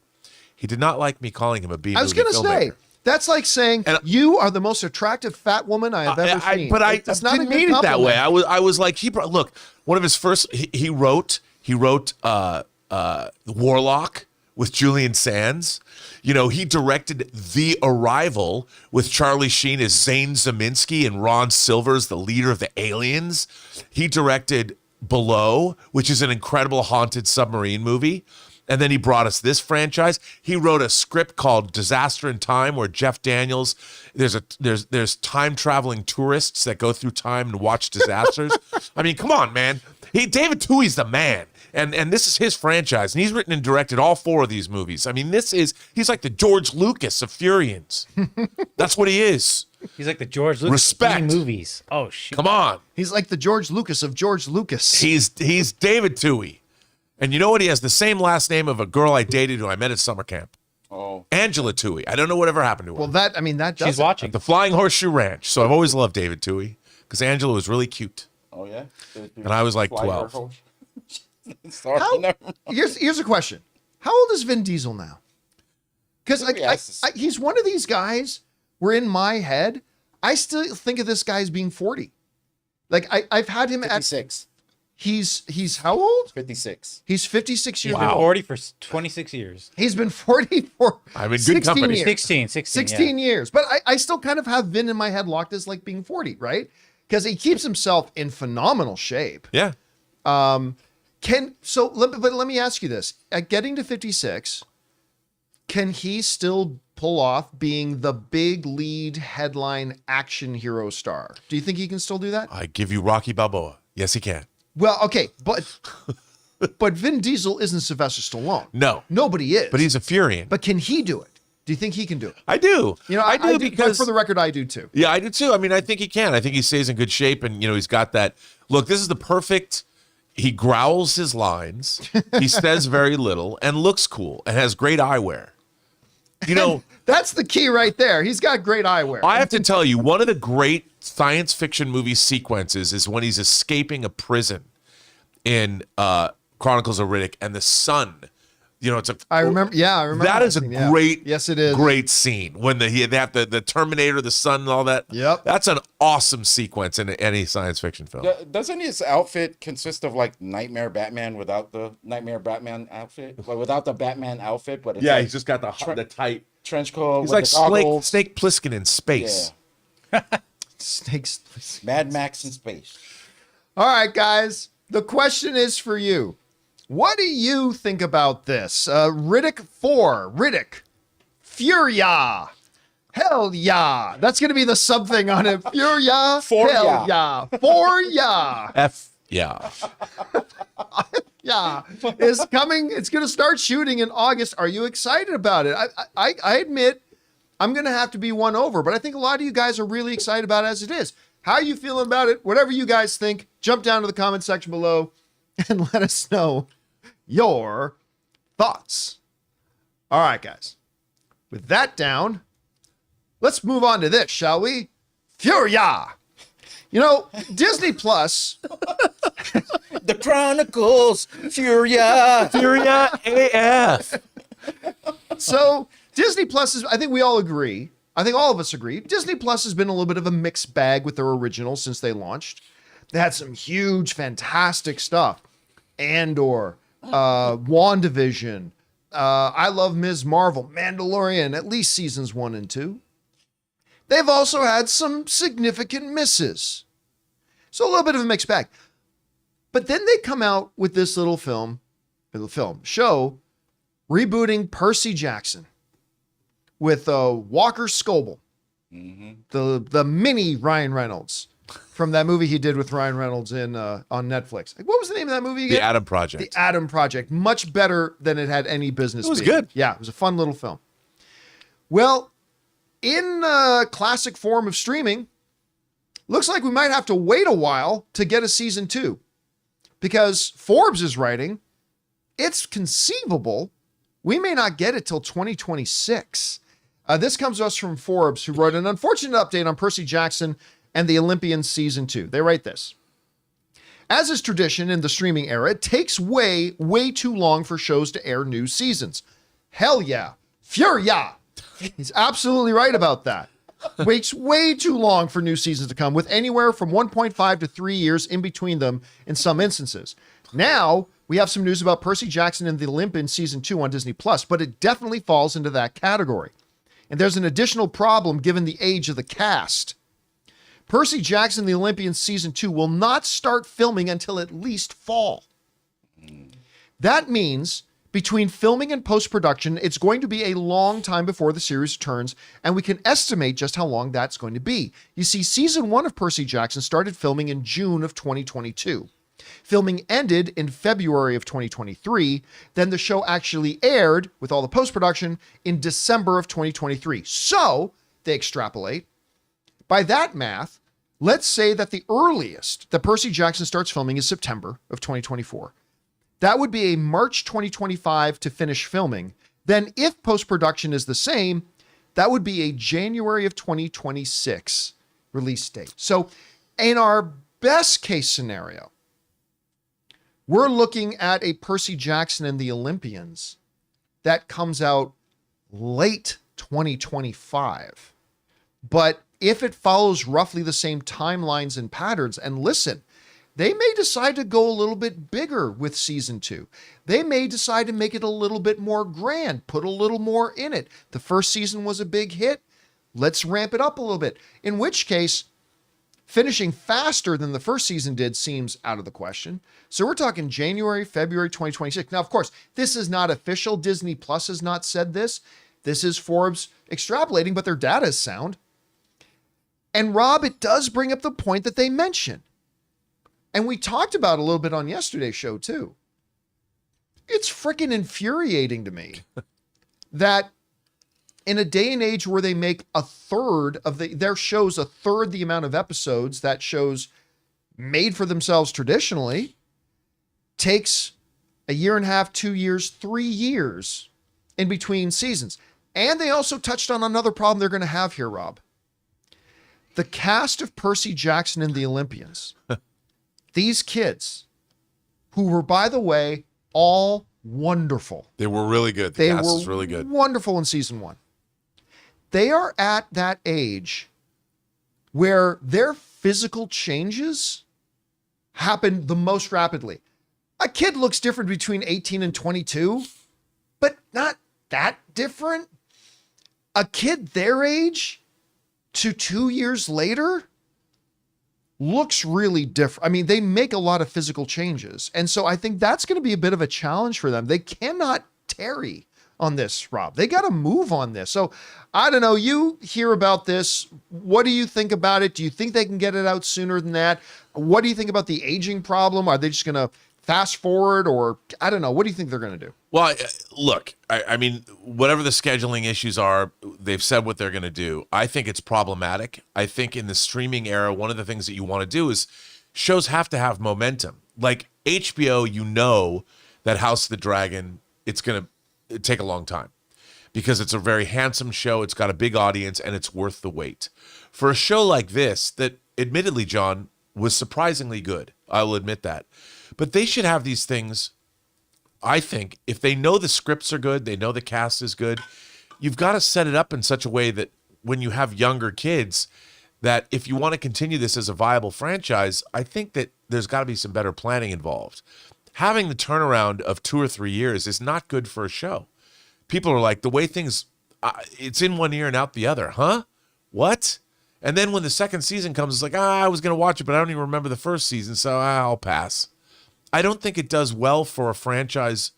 He did not like me calling him a B-movie filmmaker. I was going to say, that's like saying, you are the most attractive fat woman I have ever seen. But I That's not didn't a good mean it that compliment. way. I was like, look, one of his first, he wrote Warlock with Julian Sands. You know, he directed The Arrival with Charlie Sheen as Zane Zeminski and Ron Silver's the leader of the aliens. He directed Below, which is an incredible haunted submarine movie. And then he brought us this franchise. He wrote a script called Disaster in Time, where Jeff Daniels, there's time traveling tourists that go through time and watch disasters. I mean, come on, man. David Twohy's the man. And this is his franchise. And he's written and directed all 4 of these movies. I mean, he's like the George Lucas of Furians. That's what he is. He's like the George Lucas Respect. of movies. Oh, shoot. Come on. He's like the George Lucas of George Lucas. He's David Twohy. And you know what? He has the same last name of a girl I dated who I met at summer camp. Oh, Angela Twohy. I don't know whatever happened to her. Well, that does She's it. watching. At the Flying Horseshoe Ranch. So I've always loved David Twohy because Angela was really cute. oh yeah. And I was like 12. Sorry, How- never- Here's a question. How old is Vin Diesel now? Because Yes. he's one of these guys where in my head, I still think of this guy as being 40. Like I've had him at 56. he's how old? 56. He's 56 He's years been old. 40 for 26 years. He's been 40 for I'm in good 16 company. years. 16 16 years. But I still kind of have Vin in my head locked as like being 40, right? Because he keeps himself in phenomenal shape. Yeah. But let me ask you this. At getting to 56, can he still pull off being the big lead headline action hero star? Do you think he can still do that? I give you Rocky Balboa. Yes, he can. Well, okay, but Vin Diesel isn't Sylvester Stallone. No. Nobody is. But he's a Furian. But can he do it? Do you think he can do it? I do. You know, I do because but for the record, I do too. yeah, I do too. I mean, I think he can. I think he stays in good shape, and he's got that. Look, this is the perfect. He growls his lines. He says very little and looks cool and has great eyewear. You know, That's the key right there. He's got great eyewear. I have to tell you, one of the great science fiction movie sequences is when he's escaping a prison in Chronicles of Riddick, and the sun. It's a. I remember. Yeah, I remember. That is a scene, yeah. great, Yes, it is. great scene when they have the Terminator, the sun, and all that. Yep. That's an awesome sequence in any science fiction film. Doesn't his outfit consist of like Nightmare Batman without the Nightmare Batman outfit? Well, without the Batman outfit, but it's Yeah, like he's just got the tight. trench coat. He's with like the goggles. Snake Plissken in space. Yeah. Snakes. Please. Mad Max in space. All right, guys. The question is for you. What do you think about this? Riddick 4. Riddick. Furia. Hell yeah. That's going to be the sub thing on it. Furia. For Hell ya. yeah. For ya. Yeah. Yeah. Is coming. It's going to start shooting in August. Are you excited about it? I admit I'm going to have to be won over, but I think a lot of you guys are really excited about it as it is. How are you feeling about it? Whatever you guys think, jump down to the comment section below and let us know your thoughts. All right, guys. With that down, let's move on to this, shall we? Furia. Disney Plus. The Chronicles. Furia. Furia AF. So Disney Plus is, I think we all agree. I think all of us agree. Disney Plus has been a little bit of a mixed bag with their originals since they launched. They had some huge, fantastic stuff. Andor, WandaVision, I Love Ms. Marvel, Mandalorian, at least seasons 1 and 2. They've also had some significant misses. So a little bit of a mixed bag. But then they come out with this little show, rebooting Percy Jackson with Walker Scobell, the mini Ryan Reynolds from that movie he did with Ryan Reynolds on Netflix. Like, what was the name of that movie again? The Adam Project. The Adam Project. Much better than it had any business. It was being. good. Yeah, it was a fun little film. Well, in classic form of streaming, looks like we might have to wait a while to get a season 2. Because Forbes is writing, it's conceivable we may not get it till 2026. This comes to us from Forbes, who wrote an unfortunate update on Percy Jackson and the Olympians season 2. They write this. As is tradition in the streaming era, it takes way too long for shows to air new seasons. Hell yeah. Furia. He's absolutely right about that. Waits way too long for new seasons to come, with anywhere from 1.5 to 3 years in between them in some instances. Now, we have some news about Percy Jackson and the Olympians season 2 on Disney+, but it definitely falls into that category. And there's an additional problem given the age of the cast. Percy Jackson and the Olympians season 2 will not start filming until at least fall. That means between filming and post-production, it's going to be a long time before the series returns, and we can estimate just how long that's going to be. You see, season 1 of Percy Jackson started filming in June of 2022. Filming ended in February of 2023. Then the show actually aired, with all the post-production, in December of 2023. So, they extrapolate. By that math, let's say that the earliest that Percy Jackson starts filming is September of 2024. That would be a March 2025 to finish filming. Then if post-production is the same, that would be a January of 2026 release date. So in our best case scenario, we're looking at a Percy Jackson and the Olympians that comes out late 2025. But if it follows roughly the same timelines and patterns, and listen, they may decide to go a little bit bigger with season 2. They may decide to make it a little bit more grand, put a little more in it. The first season was a big hit. Let's ramp it up a little bit. In which case, finishing faster than the first season did seems out of the question. So we're talking January, February 2026. Now, of course, this is not official. Disney Plus has not said this. This is Forbes extrapolating, but their data is sound. And Rob, it does bring up the point that they mentioned. And we talked about a little bit on yesterday's show too. It's freaking infuriating to me that in a day and age where they make a third of their shows, a third the amount of episodes that shows made for themselves traditionally, takes a year and a half, 2 years, 3 years in between seasons. And they also touched on another problem they're going to have here, Rob. The cast of Percy Jackson and the Olympians. These kids, who were, by the way, all wonderful. They were really good. The cast is really good. Wonderful in season 1. They are at that age where their physical changes happen the most rapidly. A kid looks different between 18 and 22, but not that different. A kid their age to 2 years later looks really different. I mean, they make a lot of physical changes. And so I think that's going to be a bit of a challenge for them. They cannot tarry on this, Rob. They got to move on this. So I don't know. You hear about this. What do you think about it? Do you think they can get it out sooner than that? What do you think about the aging problem? Are they just going to fast forward, or I don't know. What do you think they're going to do? Well, look, I mean, whatever the scheduling issues are, they've said what they're going to do. I think it's problematic. I think in the streaming era, one of the things that you want to do is shows have to have momentum. Like HBO, you know that House of the Dragon, it's going to take a long time because it's a very handsome show. It's got a big audience and it's worth the wait. For a show like this, that admittedly, John, was surprisingly good. I will admit that. But they should have these things, I think, if they know the scripts are good, they know the cast is good, you've got to set it up in such a way that when you have younger kids, that if you want to continue this as a viable franchise, I think that there's got to be some better planning involved. Having the turnaround of 2 or 3 years is not good for a show. people are like, the way things, it's in one ear and out the other. Huh? What? And then when the second season comes, it's like, I was going to watch it, but I don't even remember the first season, so I'll pass. I don't think it does well for a franchise,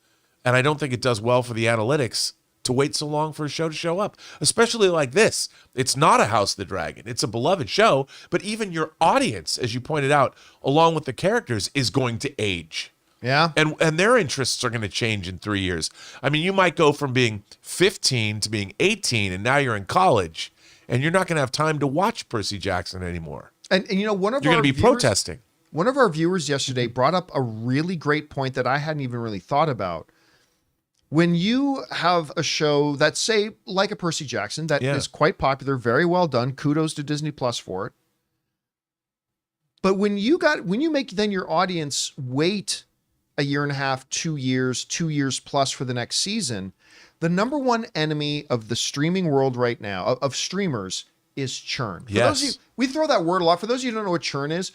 and I don't think it does well for the analytics to wait so long for a show to show up, especially like this. It's not a House of the Dragon. It's a beloved show, but even your audience, as you pointed out, along with the characters, is going to age. Yeah. And their interests are going to change in 3 years. I mean, you might go from being 15 to being 18, and now you're in college, and you're not going to have time to watch Percy Jackson anymore. And you know, You're going to be protesting. One of our viewers yesterday brought up a really great point that I hadn't even really thought about. When you have a show that, say, like a Percy Jackson, that is quite popular, very well done, kudos to Disney Plus for it. But when you make then your audience wait a year and a half, 2 years, 2 years plus for the next season, the number one enemy of the streaming world right now, of streamers, is churn. For those of you, we throw that word a lot. For those of you who don't know what churn is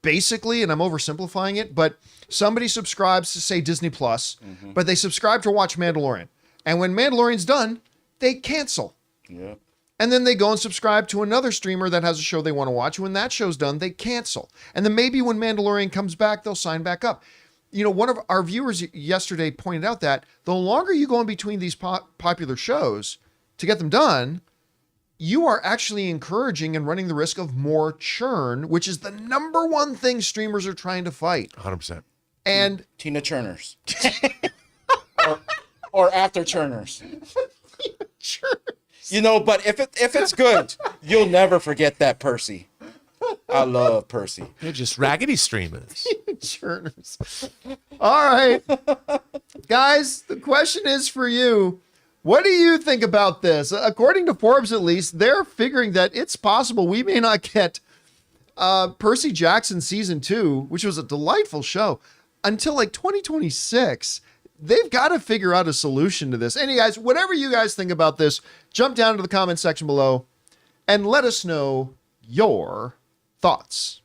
basically, and I'm oversimplifying it, but somebody subscribes to, say, Disney Plus, but they subscribe to watch Mandalorian. And when Mandalorian's done, they cancel. Yeah. And then they go and subscribe to another streamer that has a show they want to watch. When that show's done, they cancel. And then maybe when Mandalorian comes back, they'll sign back up. You know, one of our viewers yesterday pointed out that the longer you go in between these popular shows to get them done, you are actually encouraging and running the risk of more churn, which is the number one thing streamers are trying to fight. 100%. And Tina Turners. or after Turners. You know, but if it's good, you'll never forget that Percy. I love Percy. They're just raggedy streamers. churners. All right. Guys, the question is for you. What do you think about this? According to Forbes, at least, they're figuring that it's possible we may not get Percy Jackson season 2, which was a delightful show, until like 2026. They've got to figure out a solution to this. Anyway, guys, whatever you guys think about this, jump down to the comment section below and let us know your thoughts.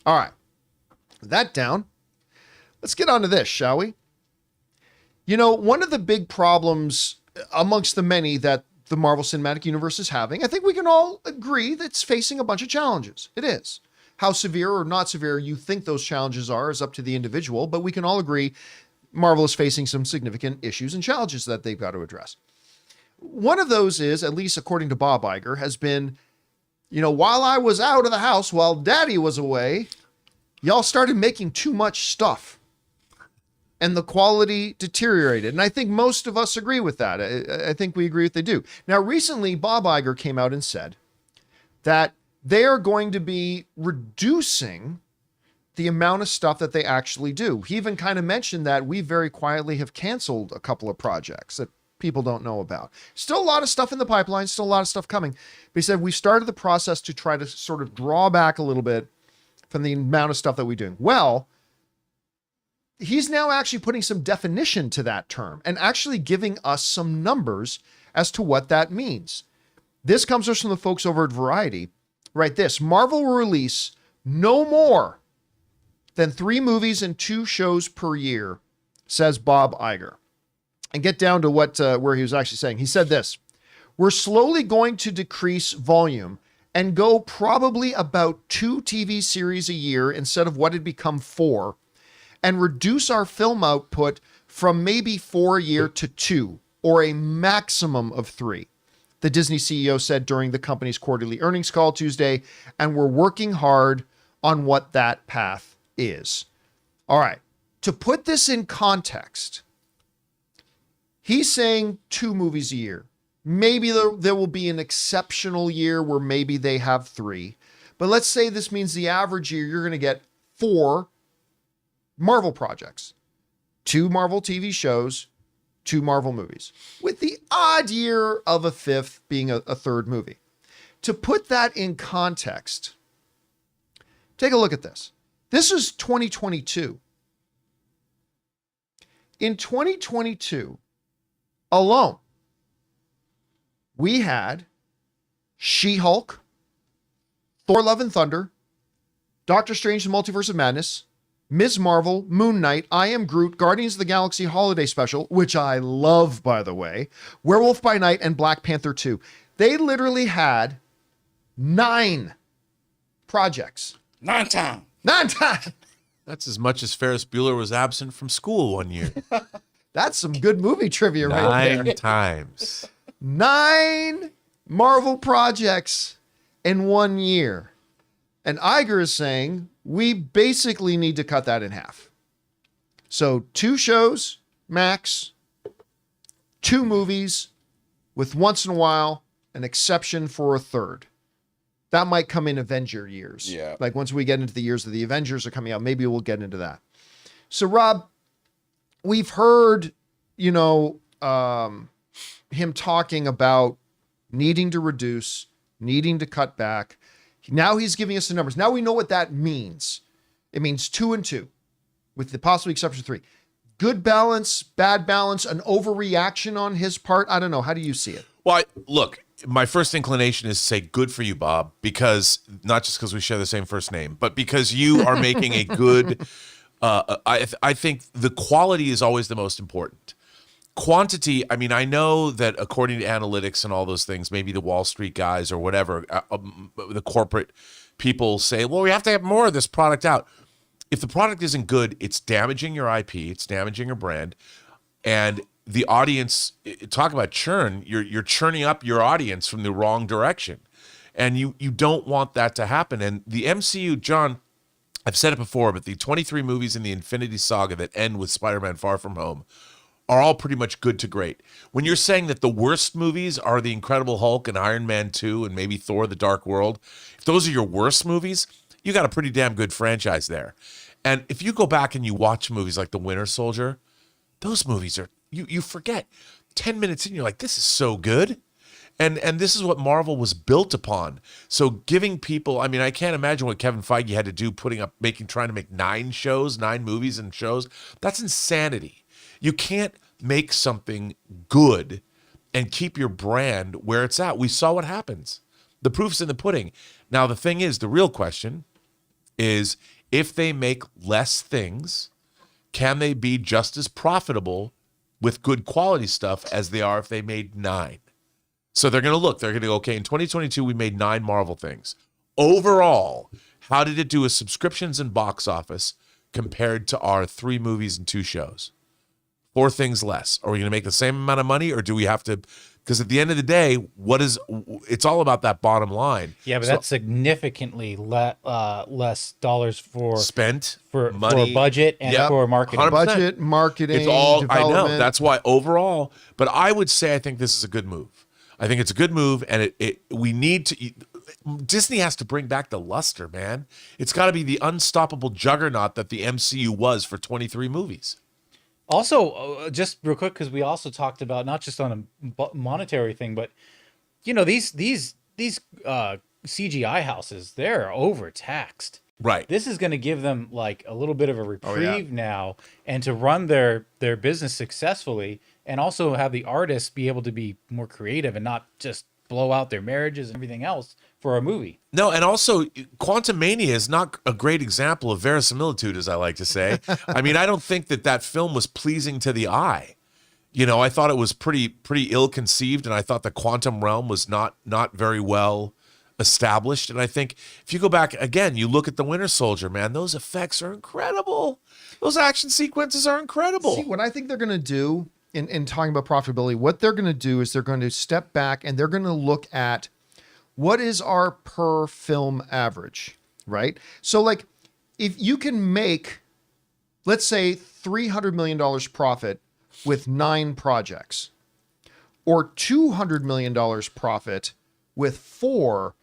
All right. With that down, let's get on to this, shall we? You know, one of the big problems amongst the many that the Marvel Cinematic Universe is having, I think we can all agree that it's facing a bunch of challenges. It is. How severe or not severe you think those challenges are is up to the individual, but we can all agree Marvel is facing some significant issues and challenges that they've got to address. One of those is, at least according to Bob Iger, has been, you know, while I was out of the house, while Daddy was away, y'all started making too much stuff. And the quality deteriorated. And I think most of us agree with that. I think we agree that they do. Now, recently, Bob Iger came out and said that they are going to be reducing the amount of stuff that they actually do. He even kind of mentioned that we very quietly have canceled a couple of projects that people don't know about. Still a lot of stuff in the pipeline, still a lot of stuff coming. But he said we started the process to try to sort of draw back a little bit from the amount of stuff that we're doing. Well, he's now actually putting some definition to that term and actually giving us some numbers as to what that means. This comes to us from the folks over at Variety. Right, this Marvel will release no more than 3 movies and 2 shows per year, says Bob Iger. And get down to what where he was actually saying. He said this: we're slowly going to decrease volume and go probably about 2 TV series a year instead of what had become 4, and reduce our film output from maybe 4 a year to 2, or a maximum of 3. The Disney CEO said during the company's quarterly earnings call Tuesday, and we're working hard on what that path is. All right. To put this in context, he's saying 2 movies a year. Maybe there will be an exceptional year where maybe they have 3. But let's say this means the average year you're going to get 4 Marvel projects, 2 Marvel TV shows, 2 Marvel movies, with the odd year of a 5th being a 3rd movie. To put that in context, take a look at this. This is 2022. In 2022 alone, we had She-Hulk, Thor: Love and Thunder, Doctor Strange: The Multiverse of Madness, Ms. Marvel, Moon Knight, I Am Groot, Guardians of the Galaxy Holiday Special, which I love, by the way, Werewolf by Night, and Black Panther 2. They literally had 9 projects. 9 times. 9 times. That's as much as Ferris Bueller was absent from school one year. That's some good movie trivia right there. 9 times. 9 Marvel projects in 1 year. And Iger is saying we basically need to cut that in half. So 2 shows, max, 2 movies, with once in a while an exception for a third. That might come in Avenger years. Yeah. Like once we get into the years that the Avengers are coming out, maybe we'll get into that. So Rob, we've heard, him talking about needing to reduce, needing to cut back. Now he's giving us the numbers. Now we know what that means. It means 2 and 2, with the possible exception of 3. Good balance, bad balance, an overreaction on his part. I don't know. How do you see it? Well, look, my first inclination is to say good for you, Bob, because not just because we share the same first name, but because you are making a good, I think the quality is always the most important. Quantity, I mean, I know that according to analytics and all those things, maybe the Wall Street guys or whatever, the corporate people say, well, we have to have more of this product out. If the product isn't good, it's damaging your IP, it's damaging your brand, and the audience, talk about churn, you're churning up your audience from the wrong direction. And you don't want that to happen. And the MCU, John, I've said it before, but the 23 movies in the Infinity Saga that end with Spider-Man Far From Home are all pretty much good to great. When you're saying that the worst movies are The Incredible Hulk and Iron Man 2 and maybe Thor the Dark World, if those are your worst movies, you got a pretty damn good franchise there. And if you go back and you watch movies like The Winter Soldier, those movies are, you forget. 10 minutes in, you're like, this is so good. And this is what Marvel was built upon. So giving people, I mean, I can't imagine what Kevin Feige had to do trying to make 9 movies and shows. That's insanity. You can't make something good and keep your brand where it's at. We saw what happens. The proof's in the pudding. Now, the thing is, the real question is, if they make less things, can they be just as profitable with good quality stuff as they are if they made 9? So they're going to go, okay, in 2022, we made 9 Marvel things. Overall, how did it do with subscriptions and box office compared to our 3 movies and 2 shows? 4 things less. Are we going to make the same amount of money, or do we have to? Because at the end of the day, it's all about that bottom line. Yeah, but that's significantly less dollars for spent for money, budget and for marketing. 100%. Budget, marketing, It's all, development. I know. That's why overall, but I would say I think this is a good move. I think it's a good move, and we need to. Disney has to bring back the luster, man. It's got to be the unstoppable juggernaut that the MCU was for 23 movies. Also, just real quick, because we also talked about not just on a monetary thing, but these CGI houses, they're overtaxed. Right. This is going to give them like a little bit of a reprieve now, and to run their business successfully, and also have the artists be able to be more creative and not just blow out their marriages and everything else for a movie. No, and also Quantumania is not a great example of verisimilitude, as I like to say. I mean, I don't think that film was pleasing to the eye. I thought it was pretty ill-conceived, and I thought the quantum realm was not very well established. And I think if you go back again, you look at the Winter Soldier, man, those effects are incredible. Those action sequences are incredible. See, what I think they're going to do in talking about profitability, what they're going to do is they're going to step back and they're going to look at what is our per film average, right? So like if you can make, let's say $300 million profit with 9 projects, or $200 million profit with 4,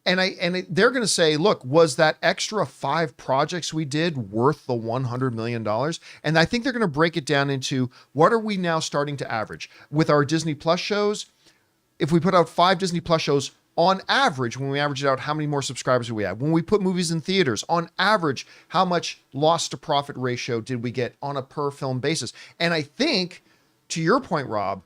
they're going to say, look, was that extra 5 projects we did worth the $100 million? And I think they're going to break it down into what are we now starting to average with our Disney Plus shows. If we put out 5 Disney Plus shows on average, when we average it out, how many more subscribers do we have? When we put movies in theaters, on average, how much loss to profit ratio did we get on a per film basis? And I think, to your point, Rob,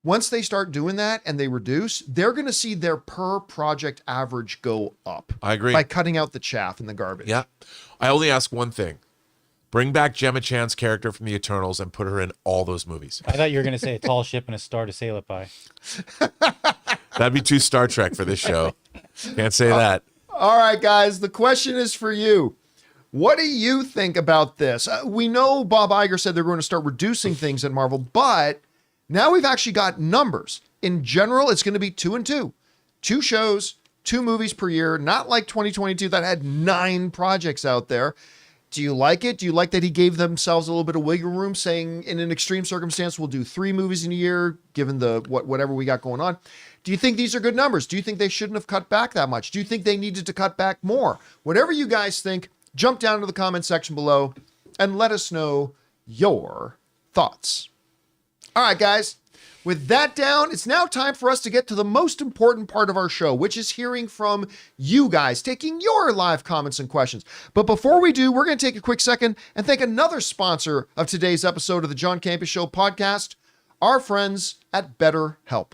once they start doing that and they reduce, they're going to see their per project average go up. I agree. By cutting out the chaff and the garbage. Yeah. I only ask one thing. Bring back Gemma Chan's character from the Eternals and put her in all those movies. I thought you were going to say a tall ship and a star to sail it by. That'd be too Star Trek for this show. Can't say that. All right, guys, the question is for you. What do you think about this? We know Bob Iger said they're going to start reducing things at Marvel, but now we've actually got numbers. In general, it's going to be 2 and 2. 2 shows, 2 movies per year, not like 2022 that had 9 projects out there. Do you like it? Do you like that he gave themselves a little bit of wiggle room, saying in an extreme circumstance, we'll do 3 movies in a year, given the whatever we got going on? Do you think these are good numbers? Do you think they shouldn't have cut back that much? Do you think they needed to cut back more? Whatever you guys think, jump down to the comment section below and let us know your thoughts. All right, guys. With that down, it's now time for us to get to the most important part of our show, which is hearing from you guys, taking your live comments and questions. But before we do, we're going to take a quick second and thank another sponsor of today's episode of the John Campea Show podcast, our friends at BetterHelp.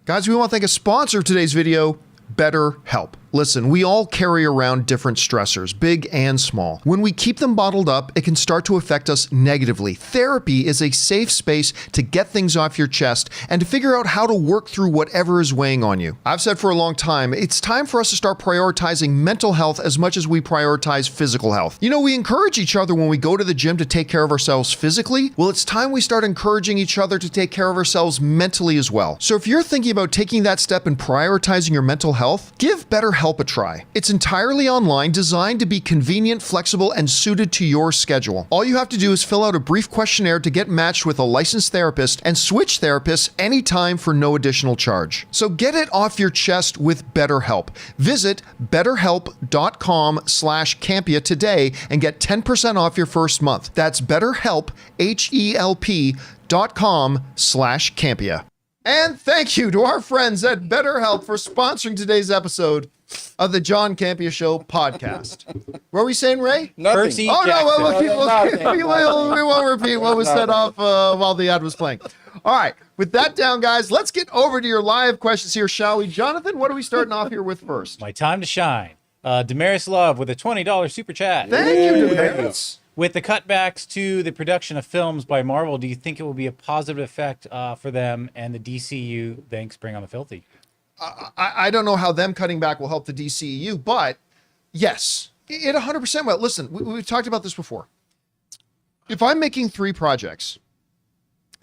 Guys, we want to thank a sponsor of today's video, BetterHelp. Listen, we all carry around different stressors, big and small. When we keep them bottled up, it can start to affect us negatively. Therapy is a safe space to get things off your chest and to figure out how to work through whatever is weighing on you. I've said for a long time, it's time for us to start prioritizing mental health as much as we prioritize physical health. You know, we encourage each other when we go to the gym to take care of ourselves physically. Well, it's time we start encouraging each other to take care of ourselves mentally as well. So if you're thinking about taking that step and prioritizing your mental health, give BetterHelp a try. It's entirely online, designed to be convenient, flexible, and suited to your schedule. All you have to do is fill out a brief questionnaire to get matched with a licensed therapist and switch therapists anytime for no additional charge. So get it off your chest with BetterHelp. Visit betterhelp.com/Campea today and get 10% off your first month. That's BetterHelp, HELP.com/Campea. And thank you to our friends at BetterHelp for sponsoring today's episode of the John Campea Show podcast. What were we saying, Ray? Nothing. Percy Oh, Jackson. we won't repeat what was said off while the ad was playing. All right, with that down, guys, let's get over to your live questions here, shall we? Jonathan, what are we starting off here with first? My time to shine. Damaris Love with a $20 super chat. Thank you, Damaris. With the cutbacks to the production of films by Marvel, do you think it will be a positive effect for them and the DCU? Thanks, Bring on the Filthy. I don't know how them cutting back will help the DCEU, but yes, it 100% will. Listen, we've talked about this before. If I'm making 3 projects,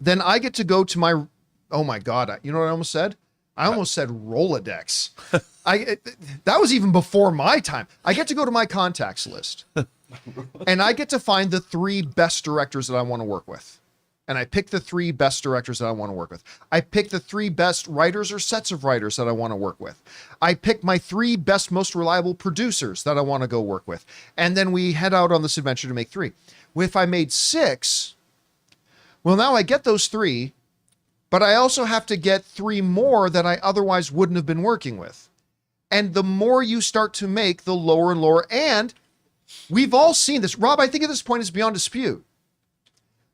then I get to go to my, oh my God, you know what I almost said? I almost said Rolodex. That was even before my time. I get to go to my contacts list and I get to find the 3 best directors that I want to work with. And I pick the 3 best directors that I want to work with. I pick the 3 best writers or sets of writers that I want to work with. I pick my 3 best, most reliable producers that I want to go work with. And then we head out on this adventure to make 3. If I made 6, well, now I get those 3, but I also have to get 3 more that I otherwise wouldn't have been working with. And the more you start to make, the lower and lower. And we've all seen this. Rob, I think at this point it's beyond dispute.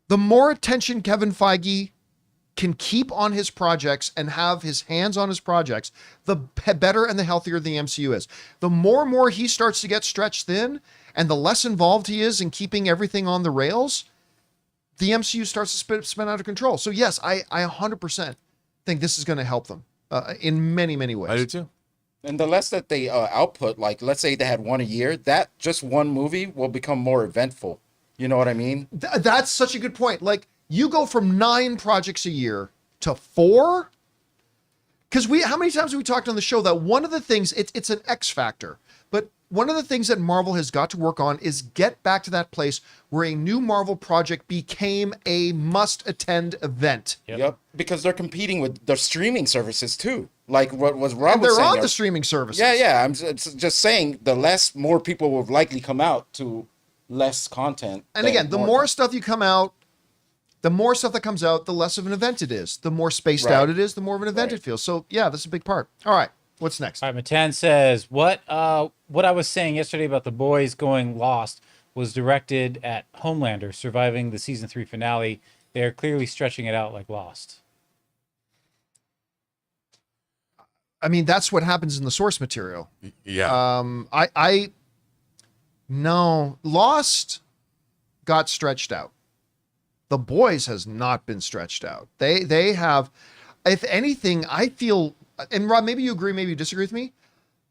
The more attention Kevin Feige can keep on his projects and have his hands on his projects, the better and the healthier the MCU is. The more and more he starts to get stretched thin and the less involved he is in keeping everything on the rails, the MCU starts to spin out of control. So yes, I 100% think this is going to help them in many, many ways. I do too. And the less that they output, like let's say they had 1 a year, that just 1 movie will become more eventful. You know what I mean? That's such a good point. Like you go from 9 projects a year to 4. Because how many times have we talked on the show that one of the things, it's an X factor, but one of the things that Marvel has got to work on is get back to that place where a new Marvel project became a must-attend event. Yep. Because they're competing with their streaming services too. Like what was Rob And was they're saying. on the streaming services. Yeah. I'm just saying the less more people will likely come out to less content. And again, the more stuff you come out, the more stuff that comes out, the less of an event it is. The more spaced out it is, the more of an event it feels. So yeah, that's a big part. All right, what's next? All right, Matan says, what I was saying yesterday about the boys going lost was directed at Homelander surviving the season 3 finale. They're clearly stretching it out like Lost. I mean, that's what happens in the source material. Yeah. No, Lost. got stretched out. The Boys has not been stretched out. They have, if anything, I feel, and Rob, maybe you agree, maybe you disagree with me.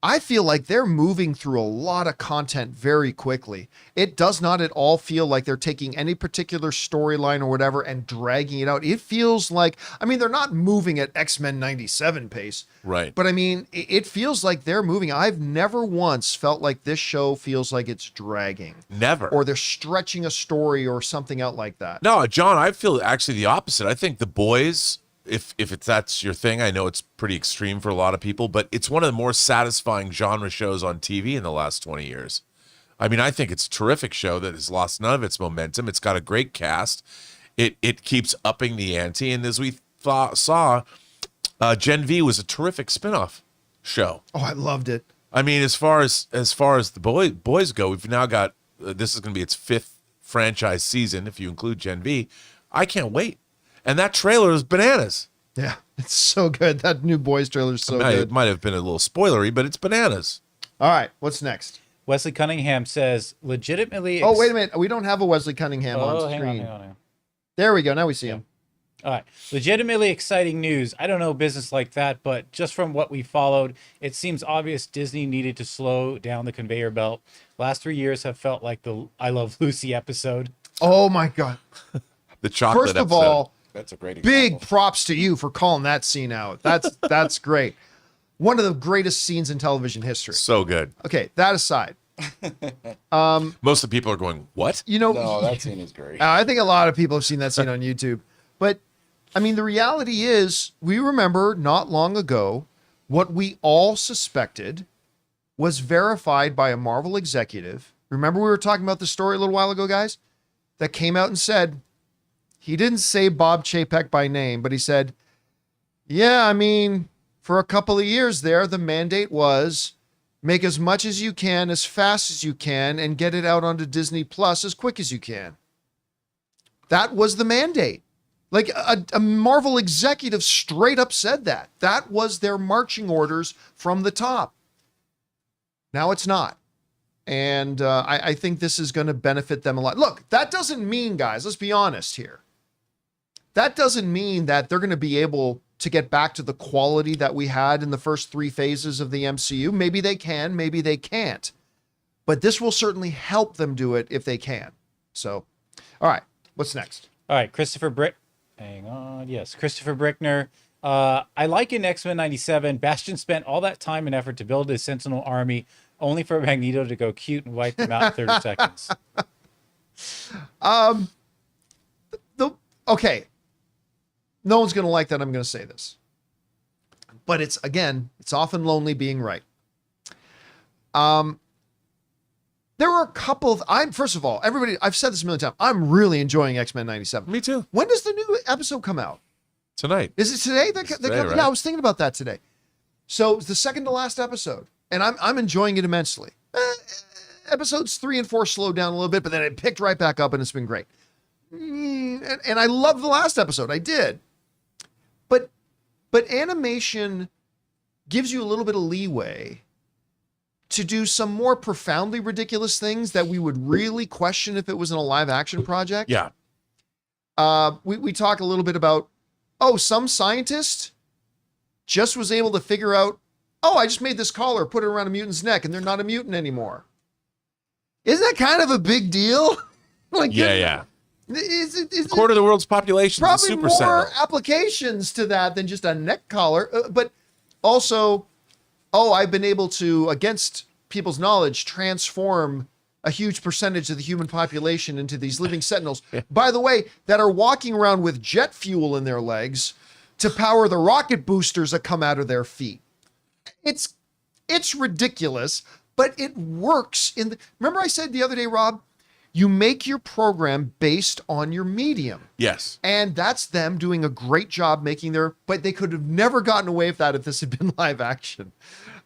I feel like they're moving through a lot of content very quickly. It does not at all feel like they're taking any particular storyline or whatever and dragging it out. It feels like, I mean, they're not moving at X-Men 97 pace. Right. But I mean, it feels like they're moving. I've never once felt like this show feels like it's dragging. Never. Or they're stretching a story or something out like that. No, John, I feel actually the opposite. I think The Boys, if that's your thing, I know it's pretty extreme for a lot of people, but it's one of the more satisfying genre shows on TV in the last 20 years. I mean, I think it's a terrific show that has lost none of its momentum. It's got a great cast. It keeps upping the ante, and as we saw, Gen V was a terrific spinoff show. Oh, I loved it. I mean, as far as the boys go, we've now got this is going to be its 5th franchise season if you include Gen V. I can't wait. And that trailer is bananas. Yeah, it's so good. That new Boys trailer is so good. It might have been a little spoilery, but it's bananas. All right, what's next? Wesley Cunningham says, legitimately. Oh, wait a minute. We don't have a Wesley Cunningham on hang screen. hang on. There we go. Now we see him. All right. Legitimately exciting news. I don't know business like that, but just from what we followed, it seems obvious Disney needed to slow down the conveyor belt. Last 3 years have felt like the I Love Lucy episode. Oh, my God. The chocolate First of episode. all, That's a great big example. props to you for calling that scene out. That's great. One of the greatest scenes in television history. So good. Okay, that aside. Most of the people are going, what? You know, No, that scene is great. I think a lot of people have seen that scene on YouTube. But, I mean, the reality is, we remember not long ago, what we all suspected was verified by a Marvel executive. Remember we were talking about the story a little while ago, guys? That came out and said, he didn't say Bob Chapek by name, but he said, yeah, I mean, for a couple of years there, the mandate was make as much as you can, as fast as you can, and get it out onto Disney Plus as quick as you can. That was the mandate. Like a Marvel executive straight up said that. That was their marching orders from the top. Now it's not. And I think this is going to benefit them a lot. Look, that doesn't mean, guys, let's be honest here. That doesn't mean that they're going to be able to get back to the quality that we had in the first 3 phases of the MCU. Maybe they can, maybe they can't. But this will certainly help them do it if they can. So, all right, what's next? All right, Christopher Brickner. I like in X-Men 97, Bastion spent all that time and effort to build his Sentinel army only for Magneto to go cute and wipe them out in 30 seconds. Okay. No one's going to like that. I'm going to say this. But it's often lonely being right. There were a couple of, first of all, everybody, I've said this a million times, I'm really enjoying X-Men 97. Me too. When does the new episode come out? Tonight. Is it today? Right? Yeah, I was thinking about that today. So it's the second to last episode, and I'm enjoying it immensely. Episodes 3 and 4 slowed down a little bit, but then it picked right back up, and it's been great. And I loved the last episode. I did. But animation gives you a little bit of leeway to do some more profoundly ridiculous things that we would really question if it was in a live action project. Yeah. We talk a little bit about, some scientist just was able to figure out, I just made this collar, put it around a mutant's neck, and they're not a mutant anymore. Isn't that kind of a big deal? Yeah. Is Quarter of the world's population is a probably super more sentinel. applications to that than just a neck collar. But also, I've been able to, against people's knowledge, transform a huge percentage of the human population into these living sentinels, by the way, that are walking around with jet fuel in their legs to power the rocket boosters that come out of their feet. It's ridiculous, but it works. Remember I said the other day, Rob, you make your program based on your medium. Yes. And that's them doing a great job but they could have never gotten away with that if this had been live action.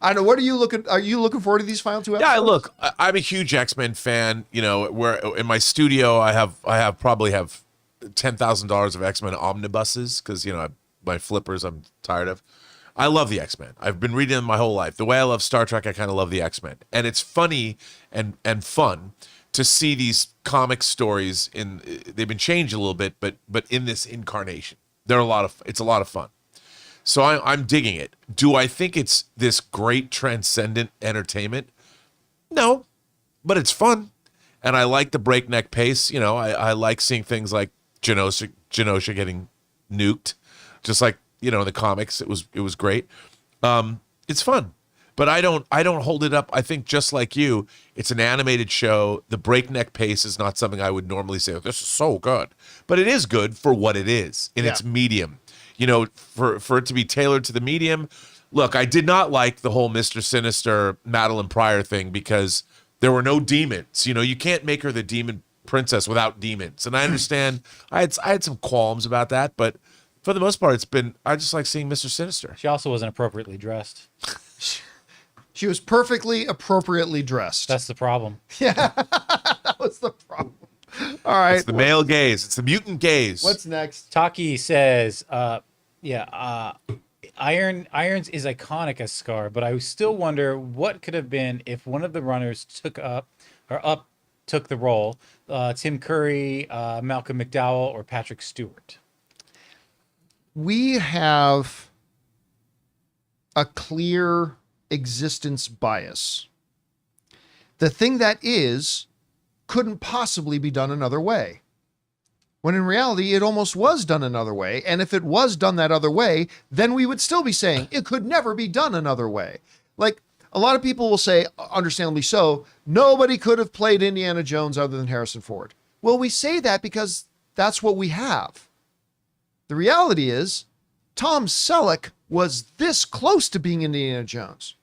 I don't know. Are you looking forward to these final 2 episodes? Yeah, look, I'm a huge X-Men fan. You know, where in my studio I probably have $10,000 of X-Men omnibuses because my flippers I'm tired of. I love the X-Men. I've been reading them my whole life. The way I love Star Trek, I kind of love the X-Men. And it's funny and fun to see these comic stories they've been changed a little bit, but in this incarnation. It's a lot of fun. So I'm digging it. Do I think it's this great transcendent entertainment? No, but it's fun. And I like the breakneck pace. You know, I like seeing things like Genosha getting nuked, just like, you know, in the comics. It was great. It's fun, but I don't hold it up. I think just like you, it's an animated show. The breakneck pace is not something I would normally say, oh, this is so good, but it is good for what it is in its medium. You know, for it to be tailored to the medium. Look, I did not like the whole Mr. Sinister Madeline Pryor thing because there were no demons. You know, you can't make her the demon princess without demons. And I understand I had some qualms about that, but for the most part, I just like seeing Mr. Sinister. She also wasn't appropriately dressed. She was perfectly appropriately dressed. That's the problem. Yeah, that was the problem. All right. It's the male gaze. It's the mutant gaze. What's next? Taki says, Irons is iconic as Scar, but I still wonder what could have been if one of the runners took the role. Tim Curry, Malcolm McDowell, or Patrick Stewart. We have a clear existence bias. The thing that couldn't possibly be done another way. When in reality, it almost was done another way. And if it was done that other way, then we would still be saying it could never be done another way. Like a lot of people will say, understandably so, nobody could have played Indiana Jones other than Harrison Ford. Well, we say that because that's what we have. The reality is Tom Selleck was this close to being Indiana Jones.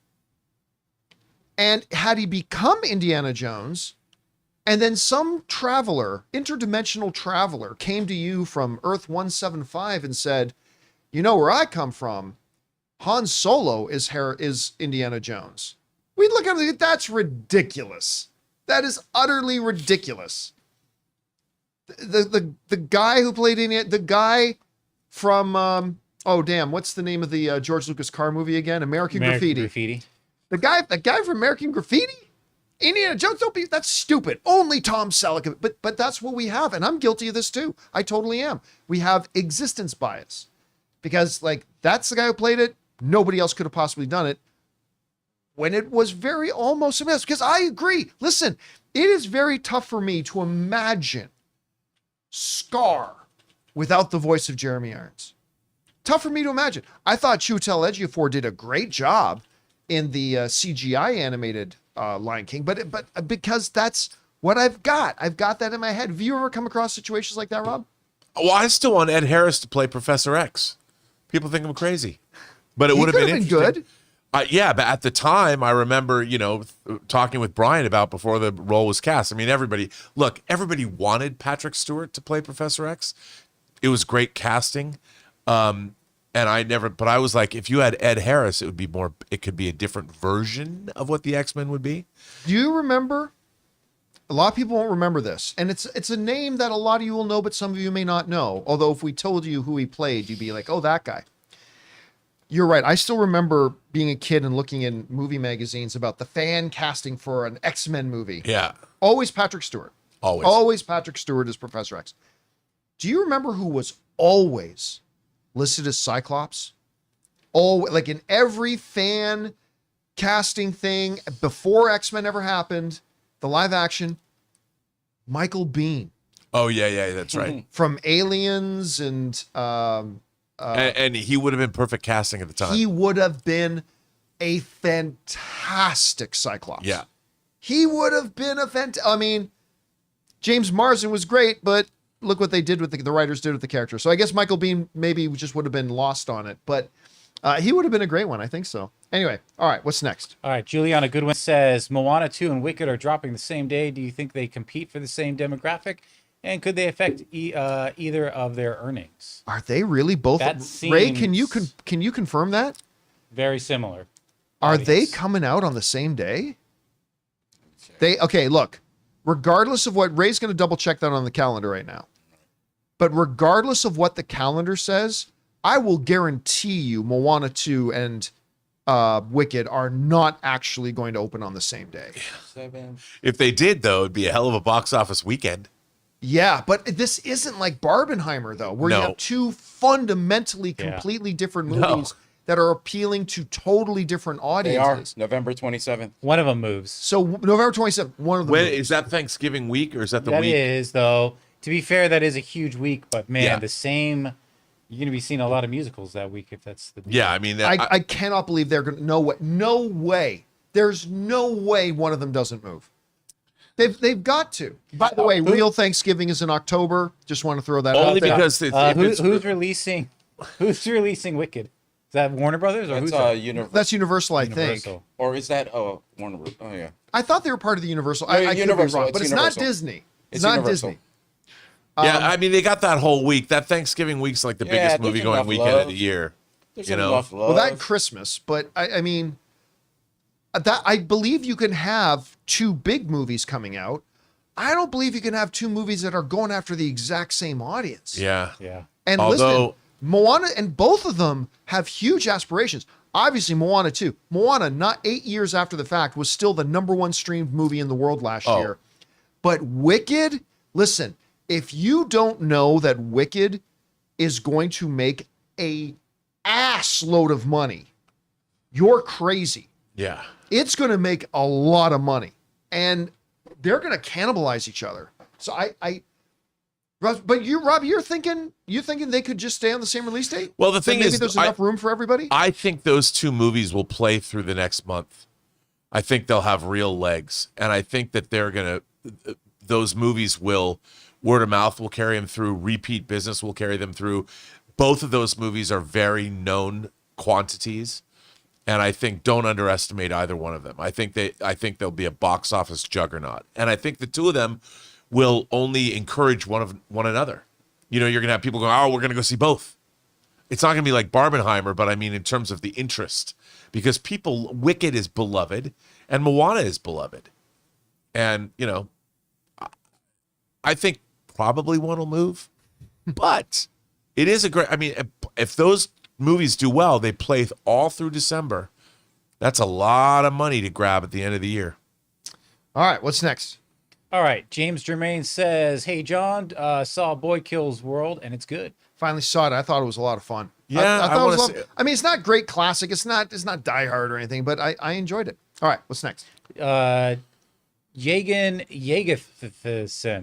And had he become Indiana Jones, and then some interdimensional traveler came to you from Earth 175 and said, you know where I come from, Han Solo is Indiana Jones. We'd look at it, that's ridiculous. That is utterly ridiculous. The guy who played the guy from, what's the name of the George Lucas car movie again? American Graffiti. The guy from American Graffiti? Indiana Jones, that's stupid. Only Tom Selleck. But that's what we have. And I'm guilty of this too. I totally am. We have existence bias. Because that's the guy who played it. Nobody else could have possibly done it. When it was very almost a mess. Because I agree. Listen, it is very tough for me to imagine Scar without the voice of Jeremy Irons. Tough for me to imagine. I thought Chiwetel Ejiofor did a great job in the CGI animated Lion King, but because that's what I've got. I've got that in my head. Have you ever come across situations like that, Rob? Well, I still want Ed Harris to play Professor X. People think I'm crazy, but it would have been good. Yeah, but at the time, I remember, talking with Brian about before the role was cast. I mean, everybody wanted Patrick Stewart to play Professor X. It was great casting. And I was like, if you had Ed Harris, it could be a different version of what the X-Men would be. Do you remember? A lot of people won't remember this. And it's a name that a lot of you will know, but some of you may not know. Although if we told you who he played, you'd be like, oh, that guy. You're right. I still remember being a kid and looking in movie magazines about the fan casting for an X-Men movie. Yeah. Always Patrick Stewart. Always Patrick Stewart as Professor X. Do you remember who was always listed as Cyclops? In every fan casting thing before X-Men ever happened, the live action, Michael Biehn. Oh yeah, that's right. From Aliens and he would have been perfect casting at the time. He would have been a fantastic Cyclops. Yeah. He would have been James Marsden was great, but look what they did with the writers did with the character. So I guess Michael Biehn maybe just would have been lost on it, but he would have been a great one. I think so. Anyway, all right, what's next? All right, Juliana Goodwin says, Moana 2 and Wicked are dropping the same day. Do you think they compete for the same demographic? And could they affect either of their earnings? Are they really both? Ray, can you confirm that? Very similar. Are they coming out on the same day? Look, regardless of what, Ray's going to double check that on the calendar right now. But regardless of what the calendar says, I will guarantee you Moana 2 and Wicked are not actually going to open on the same day. 7. If they did, though, it'd be a hell of a box office weekend. Yeah, but this isn't like Barbenheimer, though, where you No. have two fundamentally completely different movies that are appealing to totally different They are audiences. November 27th. One of them moves. So November 27th, one of the When movies. is that Thanksgiving week or is that the That week? is, though. To be fair, that is a huge week, but man, Yeah. the same. You're going to be seeing a lot of musicals that week if that's the. Yeah, I mean, I cannot believe they're going to. No way. There's no way one of them doesn't move. They've got to. By the way, real Thanksgiving is in October. Just want to throw that out only there. because who's releasing? Who's releasing Wicked? Is that Warner Brothers or That's who's that? Universal. That's Universal, I think. Universal. Or is that Warner Bros? Oh yeah. I thought they were part of the Universal. No, I could be Universal. wrong, It's but it's Universal. not Disney. It's not Universal. Disney. yeah, I mean, they got that whole week. That Thanksgiving week's like the biggest there's movie going enough weekend of love. the year. There's You know? enough love. Well, that Christmas, but I mean, that I believe you can have two big movies coming out. I don't believe you can have two movies that are going after the exact same audience. Yeah. Yeah. And Although- listen, Moana and both of them have huge aspirations. Obviously, Moana too. Moana, not 8 years after the fact, was still the #1 streamed movie in the world last year. But Wicked, listen, if you don't know that Wicked is going to make a ass load of money, you're crazy. Yeah. It's going to make a lot of money, and they're going to cannibalize each other. So but you, Rob, you're thinking they could just stay on the same release date? Well, the That thing maybe is, there's enough room for everybody. I think those two movies will play through the next month. I think they'll have real legs, and I think that those movies will, word of mouth will carry them through, repeat business will carry them through. Both of those movies are very known quantities, and I think don't underestimate either one of them. I think they'll be a box office juggernaut, and I think the two of them will only encourage one another. You know, you're gonna have people going, "Oh, we're gonna go see both." It's not gonna be like Barbenheimer, but I mean in terms of the interest, because Wicked is beloved and Moana is beloved, and you know, I think probably one will move, but it is a great. I mean, if those movies do well, they play all through December. That's a lot of money to grab at the end of the year. All right, what's next? All right. James Germain says, "Hey John, saw Boy Kills World and it's good." Finally saw it. I thought it was a lot of fun. Yeah, I thought I it was wanna a lot- see it. I mean, it's not great classic. It's not Die Hard or anything, but I enjoyed it. All right, what's next? Jagan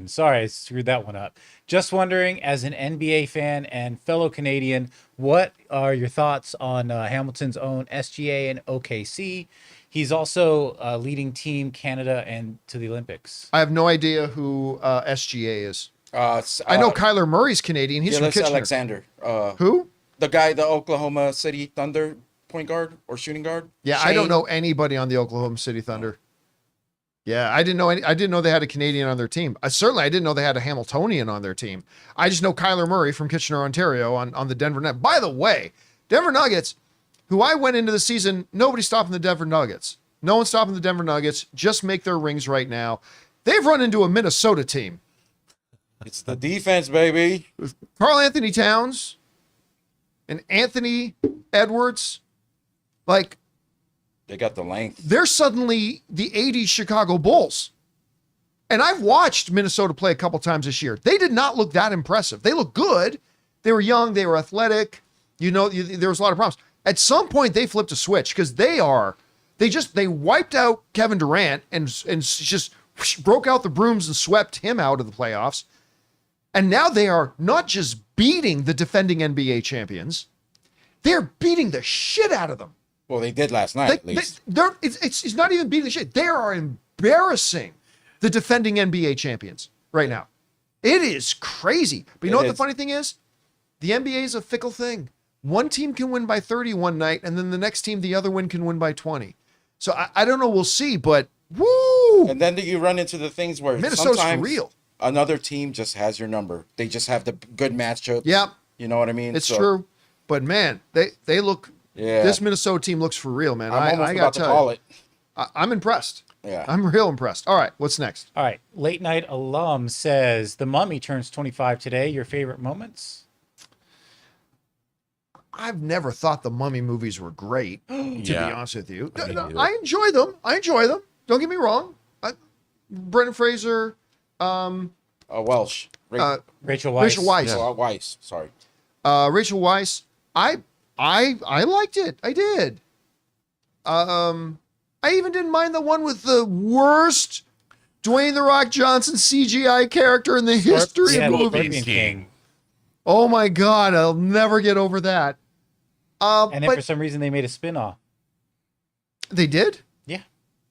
sorry, I screwed that one up. Just wondering, as an NBA fan and fellow Canadian, what are your thoughts on Hamilton's own SGA and OKC? He's also leading Team Canada and to the Olympics. I have no idea who SGA is. I I know Kyler Murray's Canadian. He's from Gillis Kitchener. Alexander. Who? The guy, the Oklahoma City Thunder point guard or shooting guard. Yeah, I don't Shane. know anybody on the Oklahoma City Thunder. Yeah, I didn't know they had a Canadian on their team. I didn't know they had a Hamiltonian on their team. I just know Kyler Murray from Kitchener, Ontario on the Denver Nuggets. By the way, Denver Nuggets, who I went into the season, nobody's stopping the Denver Nuggets. No one's stopping the Denver Nuggets. Just make their rings right now. They've run into a Minnesota team. It's the defense, baby. Karl Anthony Towns and Anthony Edwards, like, They got the length. they're suddenly the 80s Chicago Bulls. And I've watched Minnesota play a couple times this year. They did not look that impressive. They look good. They were young. They were athletic. There was a lot of problems. At some point, they flipped a switch because they wiped out Kevin Durant and just broke out the brooms and swept him out of the playoffs. And now they are not just beating the defending NBA champions, they're beating the shit out of them. Well, they did last night, at least. It's not even beating the shit. They are embarrassing the defending NBA champions right now. It is crazy. But you know what the funny thing is? The NBA is a fickle thing. One team can win by 30 one night, and then the next team, the other one can win by 20. So I don't know. We'll see. But woo! And then you run into the things where Minnesota's for sometimes real. another team just has your number. They just have the good matchup. Yeah, You know what I mean? it's So, true. But man, they look. Yeah. This Minnesota team looks for real, man. I'm almost I about got to to call it. I'm impressed. Yeah. I'm real impressed. All right, what's next? All right. Late Night Alum says, The Mummy turns 25 today. Your favorite moments? I've never thought the Mummy movies were great, to Yeah. be honest with you. Me neither. I enjoy them. Don't get me wrong. Brendan Fraser, Welsh. Rachel Weisz. Rachel Weisz. Yeah. Weiss. Sorry. Rachel Weisz. I liked it. I did. I even didn't mind the one with the worst Dwayne "The Rock" Johnson CGI character in the history Yeah, of movies. Scorpion King. Oh my God, I'll never get over that. And then But for some reason they made a spin-off. they did? Yeah.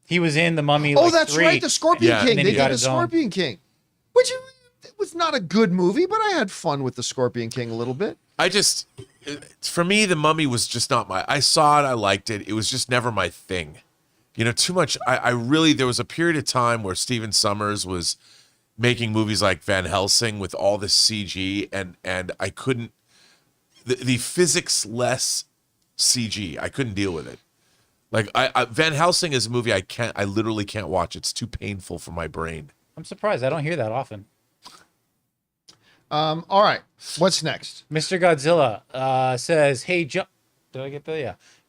He was in the Mummy Oh, like that's 3. right, the Scorpion Yeah. King. And then They he did got the his own. Scorpion King, which it was not a good movie, but I had fun with the Scorpion King a little bit. For me, The Mummy was just not I saw it, I liked it. It was just never my thing. You know, too much. There was a period of time where Stephen Sommers was making movies like Van Helsing with all this CG, and I couldn't, the physics less CG, I couldn't deal with it. Like Van Helsing is a movie I literally can't watch. It's too painful for my brain. I'm surprised. I don't hear that often. All right, what's next? Mr. Godzilla says, "Hey, John." Did I get that?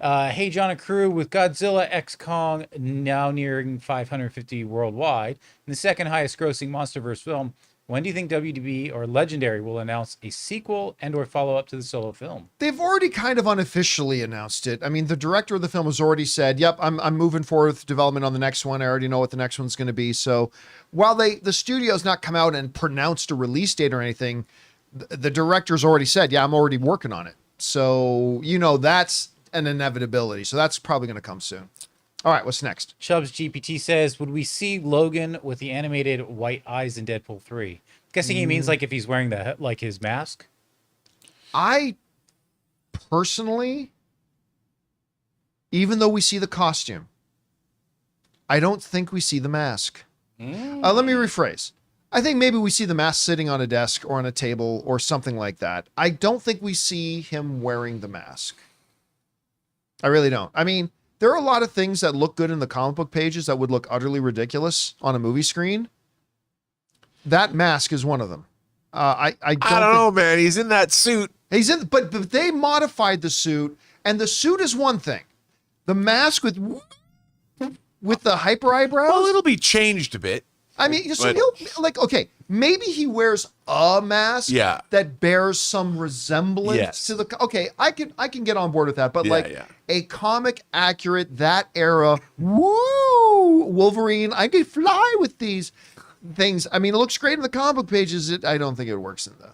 Yeah. Hey, John and crew, with Godzilla X Kong now nearing 550 worldwide, and the second highest grossing MonsterVerse film, when do you think WDB or Legendary will announce a sequel and/or follow up to the solo film? They've already kind of unofficially announced it. I mean, the director of the film has already said, "Yep, I'm moving forward with development on the next one. I already know what the next one's going to be." So, while the studio's not come out and pronounced a release date or anything, the director's already said, "Yeah, I'm already working on it." So, that's an inevitability. So that's probably going to come soon. All right, what's next? Chubbs GPT says, "Would we see Logan with the animated white eyes in Deadpool 3?" Guessing he means like if he's wearing his mask. I personally, even though we see the costume, I don't think we see the mask. Let me rephrase. I think maybe we see the mask sitting on a desk or on a table or something like that. I don't think we see him wearing the mask. I really don't. I mean, there are a lot of things that look good in the comic book pages that would look utterly ridiculous on a movie screen. That mask is one of them. I don't know, man. He's in that suit. He's in, but they modified the suit, and the suit is one thing. The mask with the hyper eyebrows. Well, it'll be changed a bit. I mean, so but- he'll okay. Maybe he wears a mask Yeah. that bears some resemblance Yes. to the. Okay, I can get on board with that, but Yeah. a comic accurate that era. Woo, Wolverine! I could fly with these things. I mean, it looks great in the comic book pages. I don't think it works in the.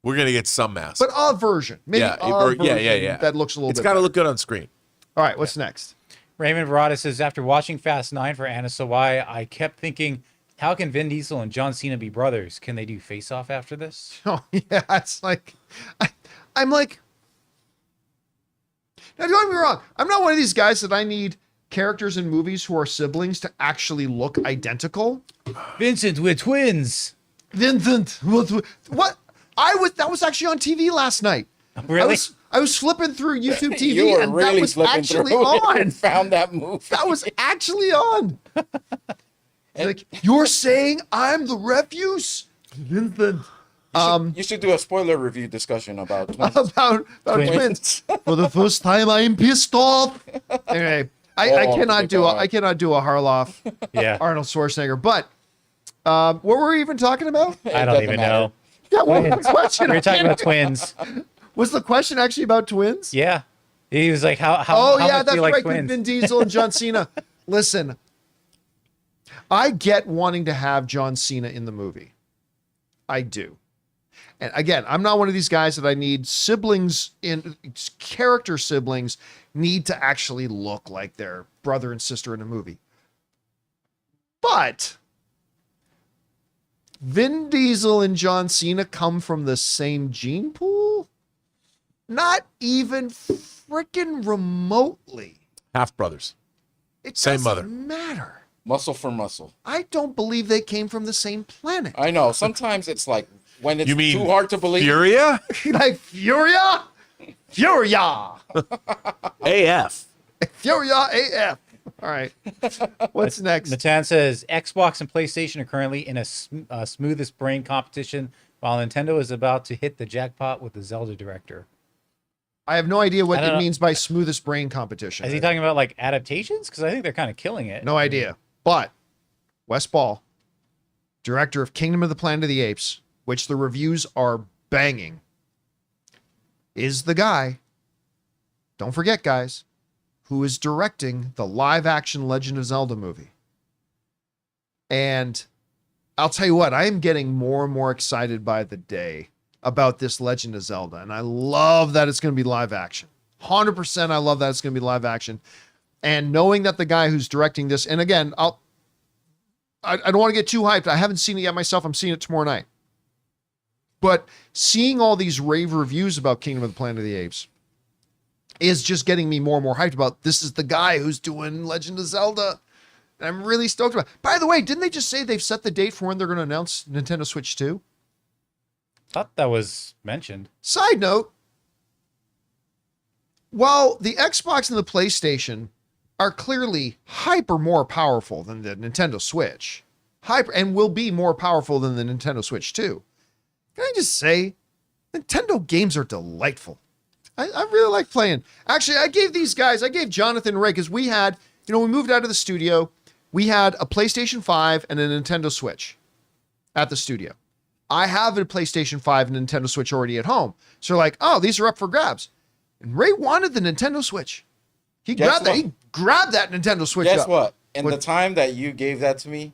We're gonna get some mask. But a version, maybe yeah, a version yeah. that looks a little It's bit. got to better. look good on screen. All right, what's next? Raymond Verada says, "After watching Fast 9 for Anna Sawai, I kept thinking, how can Vin Diesel and John Cena be brothers? Can they do Face Off after this?" Oh yeah, it's like I'm like. Now don't get me wrong. I'm not one of these guys that I need characters in movies who are siblings to actually look identical. Vincent, we're twins. Vincent, what? That was actually on TV last night. Really? I was flipping through YouTube TV You were and really that was flipping actually through on. and found that movie. That was actually on. Like, you're saying I'm the refuse? Vincent. You should do a spoiler review discussion about twins. About twins. For the first time, I'm pissed off. Anyway, I Oh, cannot do God. I cannot do a Harloff Yeah. Arnold Schwarzenegger. But what were we even talking about? I don't doesn't even matter. know. Yeah, what was the question? We were talking about twins. Was the question actually about twins? Yeah. He was like, how Oh how yeah, much do that's you like right. With twins? Vin Diesel and John Cena. Listen, I get wanting to have John Cena in the movie. I do. And again, I'm not one of these guys that I need siblings in character siblings need to actually look like their brother and sister in a movie. But Vin Diesel and John Cena come from the same gene pool? Not even freaking remotely. Half brothers. It Same doesn't mother. matter. Muscle for muscle. I don't believe they came from the same planet. I know. Sometimes it's like when it's You mean too hard to believe. Furia? Like Furia? Furia! AF. Furia AF. All right. What's next? Natan says, Xbox and PlayStation are currently in a smoothest brain competition, while Nintendo is about to hit the jackpot with the Zelda director. I have no idea what I don't it know. means by smoothest brain competition. Is he talking about like adaptations? Because I think they're kind of killing it. No idea. But Wes Ball, director of Kingdom of the Planet of the Apes, which the reviews are banging, is the guy, don't forget, guys, who is directing the live-action Legend of Zelda movie. And I'll tell you what, I am getting more and more excited by the day about this Legend of Zelda. And I love that it's going to be live action. 100% I love that it's going to be live action. And knowing that the guy who's directing this, and again, I don't want to get too hyped. I haven't seen it yet myself. I'm seeing it tomorrow night. But seeing all these rave reviews about Kingdom of the Planet of the Apes is just getting me more and more hyped about this is the guy who's doing Legend of Zelda. And I'm really stoked about it. By the way, didn't they just say they've set the date for when they're going to announce Nintendo Switch 2? Thought that was mentioned. Side note, while the Xbox and the PlayStation are clearly hyper more powerful than the Nintendo Switch, hyper and will be more powerful than the Nintendo Switch 2, can I just say, Nintendo games are delightful. I really like playing. Actually, I gave Jonathan and Ray, because we had, we moved out of the studio. We had a PlayStation 5 and a Nintendo Switch at the studio. I have a PlayStation 5 and Nintendo Switch already at home. So like, oh, these are up for grabs. And Ray wanted the Nintendo Switch. He grabbed that Nintendo Switch Guess up. what? In the time that you gave that to me,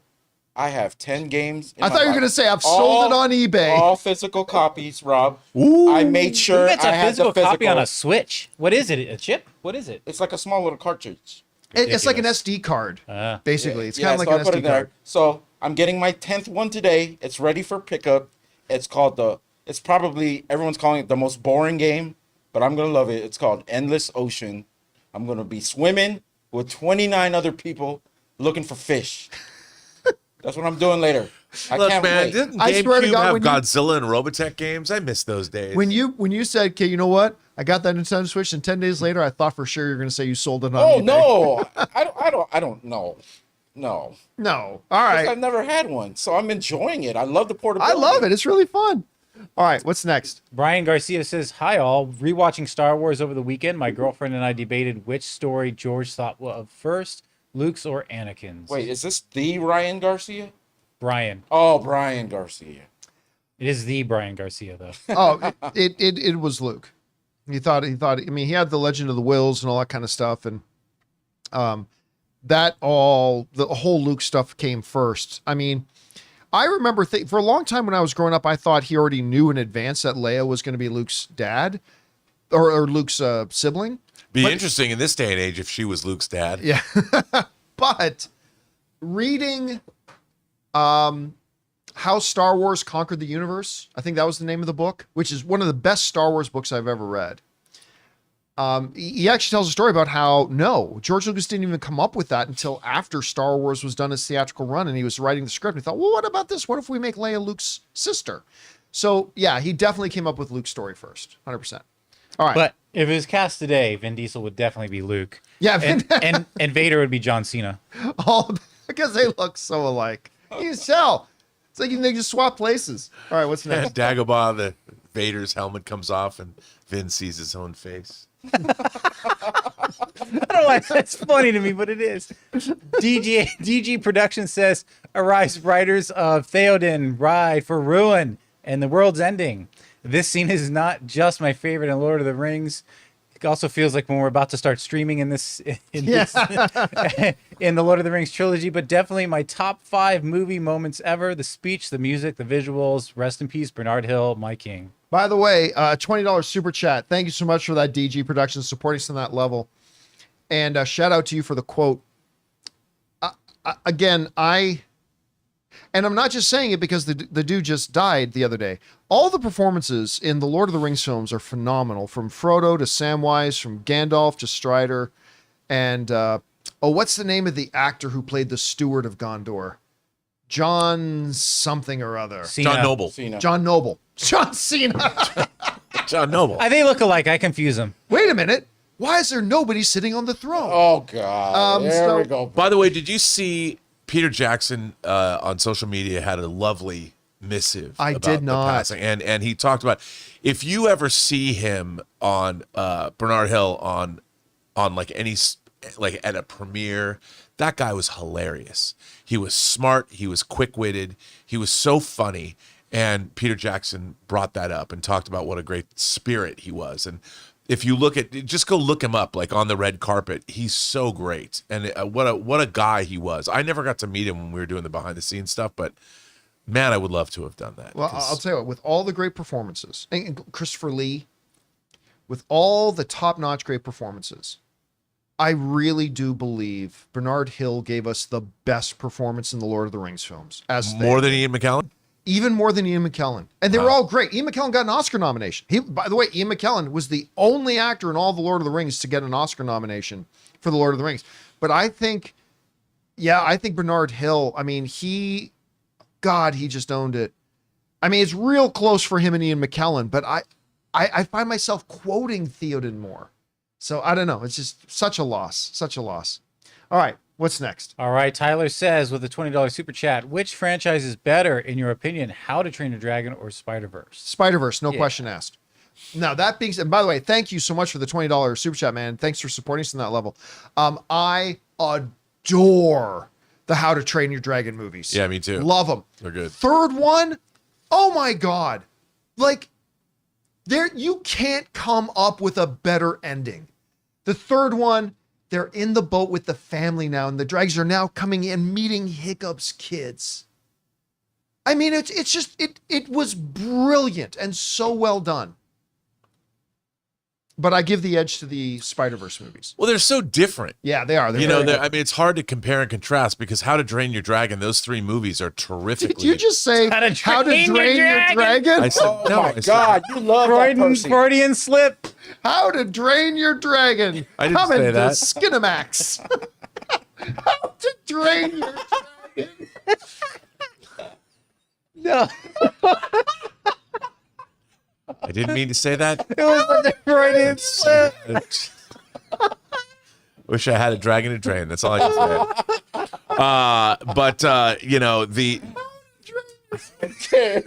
I have 10 games. I thought you were going to say I've sold it on eBay. All physical copies, Rob. Ooh. I made sure That's I a had physical the physical copy on a Switch. What is it? A chip? What is it? It's like a small little cartridge. It's like an SD card, basically. It's kind of like so an I put SD it there. card. So I'm getting my 10th one today. It's ready for pickup. It's called it's probably, everyone's calling it the most boring game, but I'm going to love it. It's called Endless Ocean. I'm going to be swimming with 29 other people looking for fish. That's what I'm doing later. Look, can't man, wait. didn't I swear to GameCube God, have when you- Godzilla and Robotech games? I miss those days. When you said, okay, you know what? I got that Nintendo Switch, and 10 days later, I thought for sure you were going to say you sold it on Oh eBay. no, I don't know. No, No. All right. I've never had one, so I'm enjoying it. I love the portability. I love it. It's really fun. All right, what's next? Brian Garcia says, "Hi all. Rewatching Star Wars over the weekend, my girlfriend and I debated which story George thought of first, Luke's or Anakin's." Wait, is this the Ryan Garcia? Brian. Oh, Brian Garcia. It is the Brian Garcia though. Oh, it was Luke. He thought. I mean, he had the Legend of the Wills and all that kind of stuff, and the whole Luke stuff came first. I mean, I remember for a long time when I was growing up, I thought he already knew in advance that Leia was going to be Luke's dad or Luke's sibling. Be interesting in this day and age if she was Luke's dad. Yeah, but reading How Star Wars Conquered the Universe, I think that was the name of the book, which is one of the best Star Wars books I've ever read. He actually tells a story about how, no, George Lucas didn't even come up with that until after Star Wars was done his theatrical run, and he was writing the script. And he thought, well, what about this? What if we make Leia Luke's sister? So, yeah, he definitely came up with Luke's story first, 100%. All right. But if it was cast today, Vin Diesel would definitely be Luke. Yeah, and Vader would be John Cena. all because they look so alike. You can tell. It's like they just swap places. All right, what's next? Dagobah, the Vader's helmet comes off and Vin sees his own face. I don't know why that's funny to me, but it is. DG Production says, "Arise, writers of Theoden, ride for ruin, and the world's ending. This scene is not just my favorite in Lord of the Rings. It also feels like when we're about to start streaming in the Lord of the Rings trilogy, but definitely my top 5 movie moments ever. The speech, the music, the visuals. Rest in peace, Bernard Hill, my king." By the way, $20 super chat. Thank you so much for that, DG Productions, supporting us on that level. And shout out to you for the quote. Again, and I'm not just saying it because the dude just died the other day. All the performances in the Lord of the Rings films are phenomenal, from Frodo to Samwise, from Gandalf to Strider. And, what's the name of the actor who played the Steward of Gondor? John something or other. Cena. John Noble. Cena. John Noble. John Cena. John Noble. They look alike. I confuse them. Wait a minute. Why is there nobody sitting on the throne? Oh God! There so- we go. By the way, did you see Peter Jackson on social media had a lovely dismissive. I about did the not. passing. And he talked about, if you ever see him on Bernard Hill on like any like at a premiere, that guy was hilarious. He was smart. He was quick-witted. He was so funny. And Peter Jackson brought that up and talked about what a great spirit he was. And if you look at, just go look him up, like on the red carpet. He's so great. And what a guy he was. I never got to meet him when we were doing the behind the scenes stuff, but man, I would love to have done that. Well, I'll tell you what, with all the great performances, and Christopher Lee, with all the top-notch great performances, I really do believe Bernard Hill gave us the best performance in the Lord of the Rings films. More than Ian McKellen? Even more than Ian McKellen. And they were all great. Ian McKellen got an Oscar nomination. By the way, Ian McKellen was the only actor in all the Lord of the Rings to get an Oscar nomination for the Lord of the Rings. But I think Bernard Hill, I mean, he just owned it. I mean, it's real close for him and Ian McKellen, but I find myself quoting Theoden more. So I don't know. It's just such a loss. Such a loss. All right. What's next? All right. Tyler says with a $20 super chat, which franchise is better, in your opinion, How to Train Your Dragon or Spider-Verse? Spider-Verse, no question asked. Now, that being said, by the way, thank you so much for the $20 super chat, man. Thanks for supporting us on that level. I adore the How to Train Your Dragon movies. Yeah, me too. Love them. They're good. Third one, oh my God. Like, you can't come up with a better ending. The third one, they're in the boat with the family now, and the dragons are now coming in, meeting Hiccup's kids. I mean, it's just, it was brilliant and so well done. But I give the edge to the Spider-Verse movies. Well, they're so different. Yeah, they are. They're I mean, it's hard to compare and contrast because How to Train Your Dragon, those three movies are terrifically. Did you just say How to Train Your Dragon? I said, Oh no, my I said- God, you love that, Percy. Freudian slip. How to Drain Your Dragon. I didn't Coming say to that. Skinamax. How to Drain Your Dragon. No. I didn't mean to say that. It was a Freudian slip. Wish I had a dragon to train. That's all I can say. You know, the I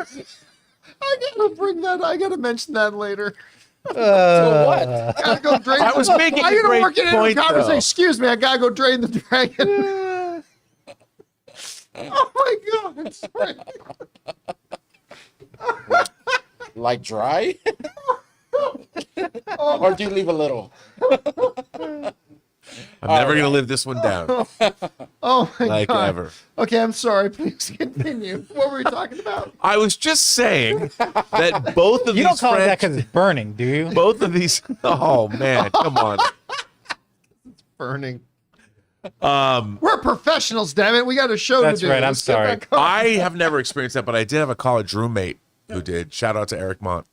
gotta bring that. I gotta mention that later. What? Gotta go drain. I was making I'm a gonna great work it into a point, conversation. though. Excuse me, I gotta go drain the dragon. Oh my God! Sorry. Like dry? Or do you leave a little? I'm never gonna live this one down. Oh my Like God! ever. Okay, I'm sorry. Please continue. What were we talking about? I was just saying that both of You these don't call it that because it's burning, do you? both of these. Oh man, come on. Burning. We're professionals, damn it. We got a show That's to do. right, I'm Let's get sorry. back on. I have never experienced that, but I did have a college roommate who did. Shout out to Eric Mont.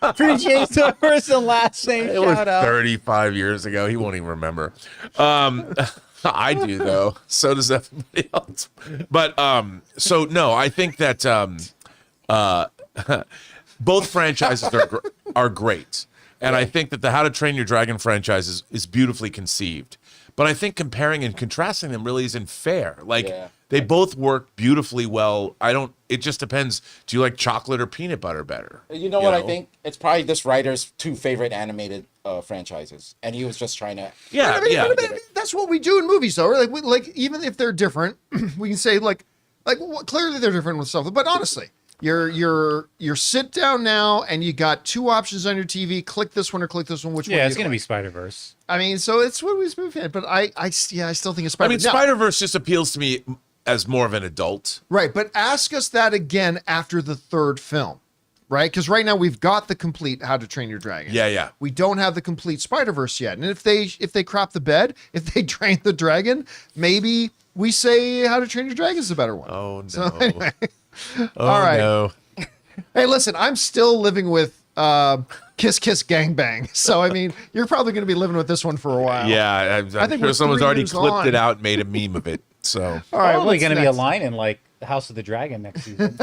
Appreciate the first and last name. It was Shout out. 35 years ago. He won't even remember. I do though. So does everybody else. But so no, I think that both franchises are great, and I think that the How to Train Your Dragon franchise is beautifully conceived. But I think comparing and contrasting them really isn't fair. Like they both work beautifully well. It just depends. Do you like chocolate or peanut butter better? You know what I think? It's probably this writer's two favorite animated franchises, and he was just trying to. Yeah, But that's what we do in movies, though. Like even if they're different, we can say like clearly they're different with stuff. But honestly, you're sit down now, and you got two options on your TV. Click this one or click this one. Which one? Yeah, it's gonna be Spider-Verse. I mean, so it's what we move in. But I still think it's I mean, Spider-Man. Spider-Verse just appeals to me as more of an adult. Right, but ask us that again after the third film, right? Because right now we've got the complete How to Train Your Dragon. Yeah. We don't have the complete Spider-Verse yet. And if they crop the bed, if they train the dragon, maybe we say How to Train Your Dragon is the better one. Oh no. So anyway, Oh all right. no. Hey, listen, I'm still living with Kiss Kiss Gang Bang. So I mean, you're probably going to be living with this one for a while. Yeah, I'm think sure we're someone's 3 already years clipped on. it out and made a meme of it. So All right, Probably what's going to be a next? line in like House of the Dragon next season.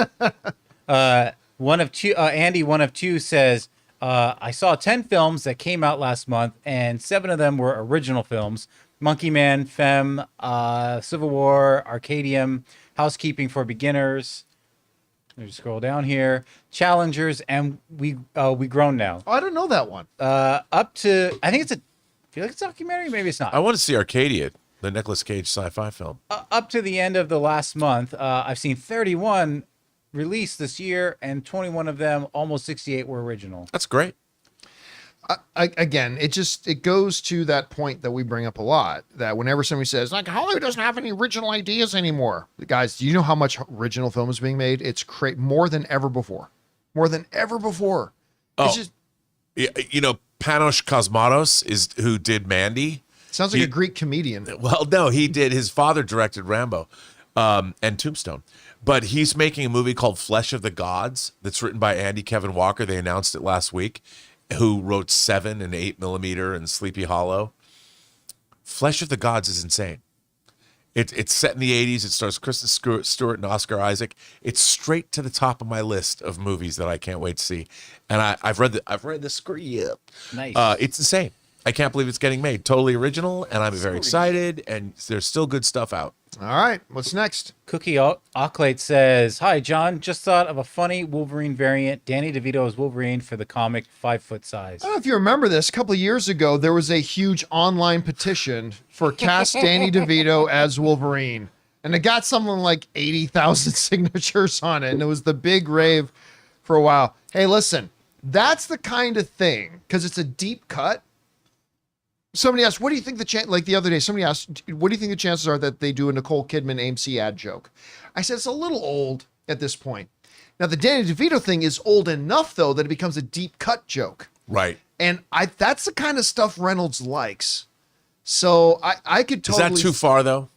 One of two. Andy, one of two says, I saw 10 films that came out last month, and 7 of them were original films. Monkey Man, Femme, Civil War, Arcadium, Housekeeping for Beginners. Let me scroll down here. Challengers, and we grown now. Oh, I don't know that one. Up to I feel like it's a documentary. Maybe it's not. I want to see Arcadia, the Nicolas Cage sci-fi film. Up to the end of the last month, I've seen 31 released this year, and 21 of them, almost 68, were original. That's great. Again, it goes to that point that we bring up a lot, that whenever somebody says, like, Hollywood doesn't have any original ideas anymore. Guys, do you know how much original film is being made? It's more than ever before. More than ever before. It's just, You know, Panos Cosmatos is who did Mandy. sounds like a Greek comedian. Well, no, he did. His father directed Rambo and Tombstone. But he's making a movie called Flesh of the Gods that's written by Andy Kevin Walker. They announced it last week. Who wrote 7 and 8mm and Sleepy Hollow. Flesh of the Gods is insane. It's set in the 80s. It stars Kristen Stewart and Oscar Isaac. It's straight to the top of my list of movies that I can't wait to see. And I've read the script. Nice. It's insane. I can't believe it's getting made. Totally original, and I'm very excited. And there's still good stuff out. All right, what's next? Cookie Ocklate says, "Hi, John. Just thought of a funny Wolverine variant. Danny DeVito as Wolverine for the comic 5-foot size." I don't know if you remember this. A couple of years ago, there was a huge online petition for cast Danny DeVito as Wolverine. And it got something like 80,000 signatures on it. And it was the big rave for a while. Hey, listen, that's the kind of thing, because it's a deep cut. Somebody asked, what do you think like the other day, somebody asked, what do you think the chances are that they do a Nicole Kidman AMC ad joke? I said, it's a little old at this point. Now, the Danny DeVito thing is old enough, though, that it becomes a deep cut joke. Right. And that's the kind of stuff Reynolds likes. So I could totally... Is that too far, though?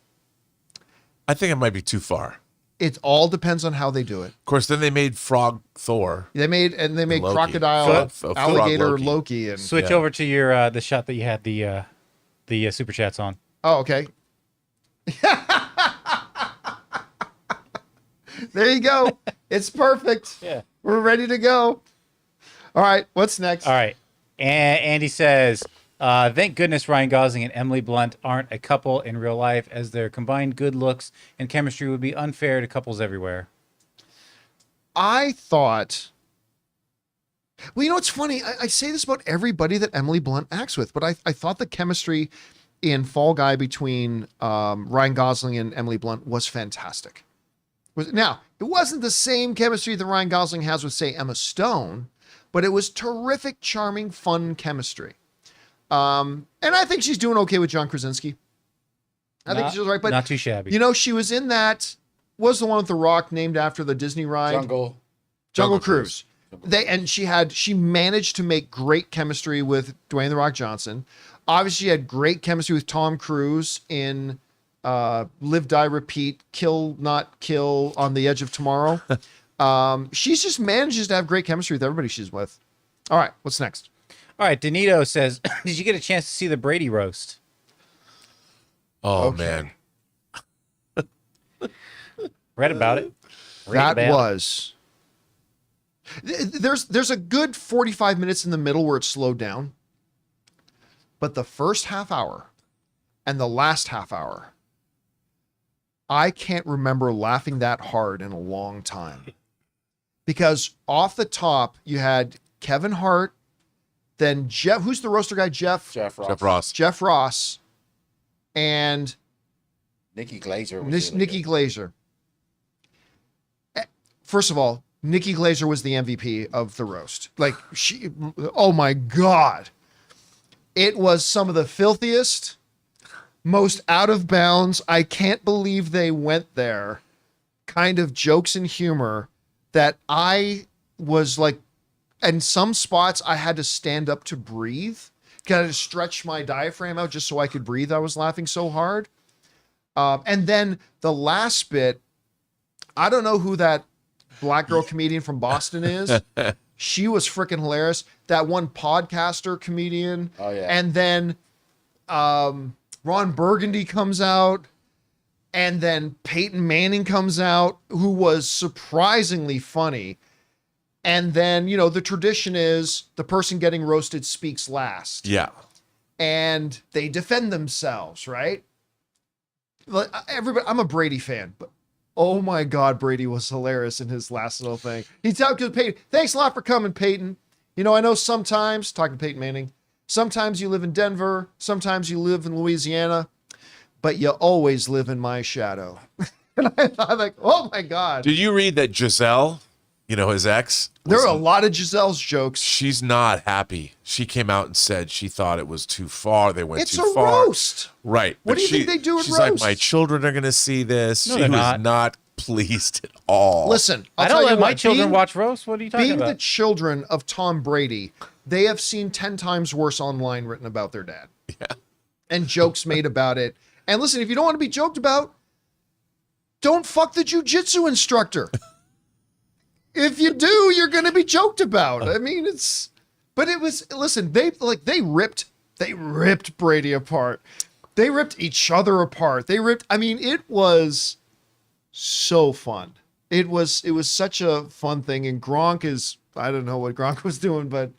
I think it might be too far. It all depends on how they do it. Of course, then they made Frog Thor. They made Loki. crocodile, Frog alligator Loki. Loki. And Switch over to your the shot that you had the super chats on. oh, okay. There you go. It's perfect. Yeah. We're ready to go. All right. What's next? All right. And Andy says, thank goodness Ryan Gosling and Emily Blunt aren't a couple in real life, as their combined good looks and chemistry would be unfair to couples everywhere. I thought... Well, you know, it's funny. I say this about everybody that Emily Blunt acts with, but I thought the chemistry in Fall Guy between Ryan Gosling and Emily Blunt was fantastic. Now, it wasn't the same chemistry that Ryan Gosling has with, say, Emma Stone, but it was terrific, charming, fun chemistry. And I think she's doing okay with John Krasinski. I think she's right, but not too shabby. you know, she was in that, was the one with The Rock named after the Disney ride? Jungle Cruise. She managed to make great chemistry with Dwayne The Rock Johnson. Obviously, she had great chemistry with Tom Cruise in Live, Die, Repeat, Kill, Not Kill, On the Edge of Tomorrow. She's just manages to have great chemistry with everybody she's with. All right, what's next? All right, Danito says, did you get a chance to see the Brady roast? Oh, Okay. man. Read about it. There's a good 45 minutes in the middle where it's slowed down. But the first half hour and the last half hour, I can't remember laughing that hard in a long time. Because off the top, you had Kevin Hart, then Jeff, who's the roaster guy? Jeff Ross, and Nikki Glazer. Nikki Glazer. First of all, Nikki Glazer was the MVP of the roast. Like, oh my God. It was some of the filthiest, most out of bounds, I can't believe they went there kind of jokes and humor that I was like, in some spots I had to stand up to breathe. Kind of stretch my diaphragm out just so I could breathe. I was laughing so hard. And then the last bit, I don't know who that black girl comedian from Boston is. She was freaking hilarious. That one podcaster comedian. Oh, yeah. And then Ron Burgundy comes out. And then Peyton Manning comes out, who was surprisingly funny. And then, you know, the tradition is the person getting roasted speaks last. Yeah. and they defend themselves, right? Everybody, I'm a Brady fan, but oh my God, Brady was hilarious in his last little thing. He talked to Peyton. Thanks a lot for coming, Peyton. You know, I know sometimes, talking to Peyton Manning, sometimes you live in Denver, sometimes you live in Louisiana, but you always live in my shadow. And I thought, like, oh my God. Did you read that Giselle, you know, his ex? There are a lot of Giselle's jokes. She's not happy. She came out and said she thought it was too far. They went too far. It's a roast. Right. What But do you think they do in She's like, roasts? my children are going to see this. No, She they're was not pleased at all. Listen, I I'll don't tell you let my what, children being- watch roast. What are you talking Being about? the children of Tom Brady, they have seen 10 times worse online written about their dad. Yeah. And jokes made about it. And listen, if you don't want to be joked about, don't fuck the jujitsu instructor. If you do, you're going to be joked about. I mean, but it was, listen, they ripped Brady apart. They ripped each other apart. I mean, it was so fun. It was such a fun thing. And Gronk I don't know what Gronk was doing, but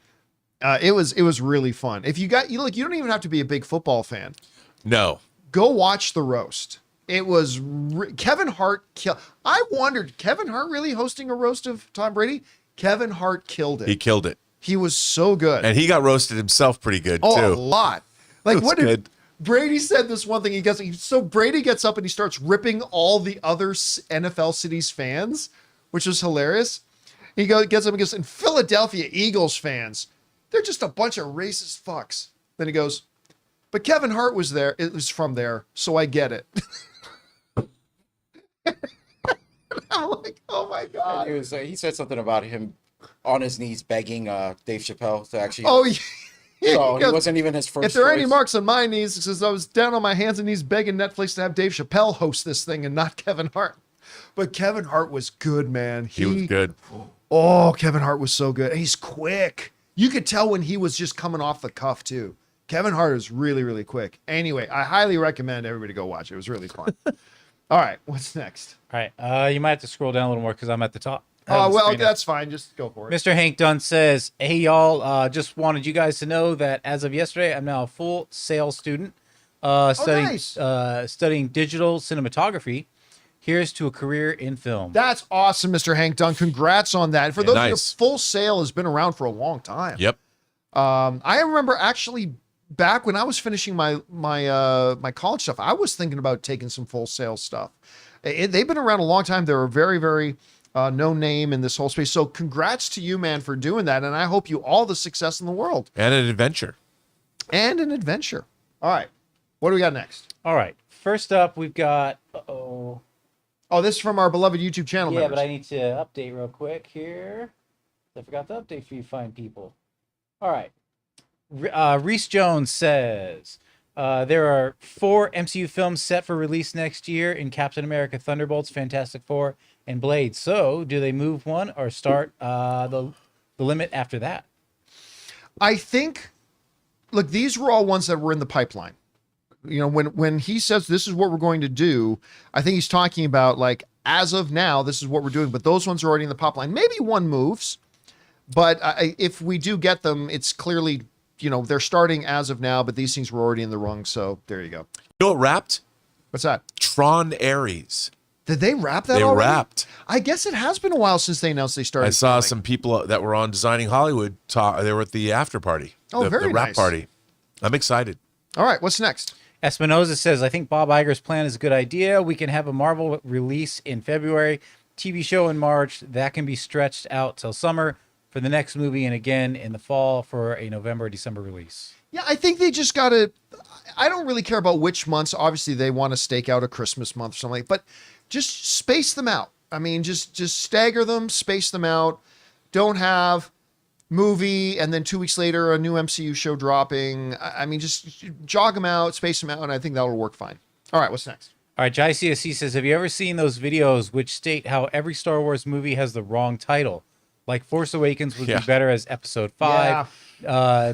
it was really fun. If you don't even have to be a big football fan. No. Go watch the roast. It was Kevin Hart. I wondered, Kevin Hart really hosting a roast of Tom Brady? Kevin Hart killed it. He killed it. He was so good. And he got roasted himself pretty good, a too. lot. Like, was what did good. Brady said this one thing. So Brady gets up and he starts ripping all the other NFL cities fans, which was hilarious. Gets up and goes, and Philadelphia Eagles fans, they're just a bunch of racist fucks. Then he goes, but Kevin Hart was there. It was from there, so I get it. I'm like, oh my God. He said something about him on his knees begging Dave Chappelle to actually. Oh, yeah. So He goes, he wasn't even his first. if there are any choice. marks on my knees, it says I was down on my hands and knees begging Netflix to have Dave Chappelle host this thing and not Kevin Hart. But Kevin Hart was good, man. He was good. Oh, Kevin Hart was so good. And he's quick. You could tell when he was just coming off the cuff, too. Kevin Hart is really, really quick. Anyway, I highly recommend everybody go watch it. It was really fun. All right, what's next? All right. You might have to scroll down a little more because I'm at the top. Oh, well, that's fine. Just go for it. Mr. Hank Dunn says, hey, y'all, just wanted you guys to know that as of yesterday, I'm now a full sales student nice. studying digital cinematography. Here's to a career in film. That's awesome, Mr. Hank Dunn. Congrats on that. For those of you, nice. Full Sail has been around for a long time. Yep. I remember actually back when I was finishing my college stuff, I was thinking about taking some Full Sail stuff. They've been around a long time. They're a very, very no name in this whole space. So congrats to you, man, for doing that. And I hope you all the success in the world. And an adventure. And an adventure. All right. What do we got next? All right. First up, we've got, Oh, this is from our beloved YouTube channel yeah, members. but I need to update real quick here. I forgot to update for you fine people. All right. Reese Jones says, there are 4 MCU films set for release next year in Captain America, Thunderbolts, Fantastic Four, and Blade. So do they move one or start the limit after that? I think, look, these were all ones that were in the pipeline. You know, when he says this is what we're going to do, I think he's talking about like, as of now, this is what we're doing. But those ones are already in the pipeline. Maybe one moves, but if we do get them, it's clearly, you know, they're starting as of now, but these things were already in the rung. So there you go. You know what wrapped? What's that? Tron Ares. Did they wrap that They already? wrapped. I guess it has been a while since they announced they started. I saw filming. some people that were on Designing Hollywood talk. They were at the after party. Oh, the very wrap nice. party. I'm excited. All right, what's next? Espinoza says, I think Bob Iger's plan is a good idea. We can have a Marvel release in February, TV show in March. That can be stretched out till summer for the next movie, and again in the fall for a November, December release. Yeah, I think they just got to. I don't really care about which months. Obviously, they want to stake out a Christmas month or something, but just space them out. I mean, just stagger them, space them out. Don't have movie and then 2 weeks later a new MCU show dropping. I mean, just jog them out, space them out, and I think that'll work fine. All right, what's next? All right, Jai CSC says, have you ever seen those videos which state how every Star Wars movie has the wrong title? Like Force Awakens would Yeah. be better as Episode 5.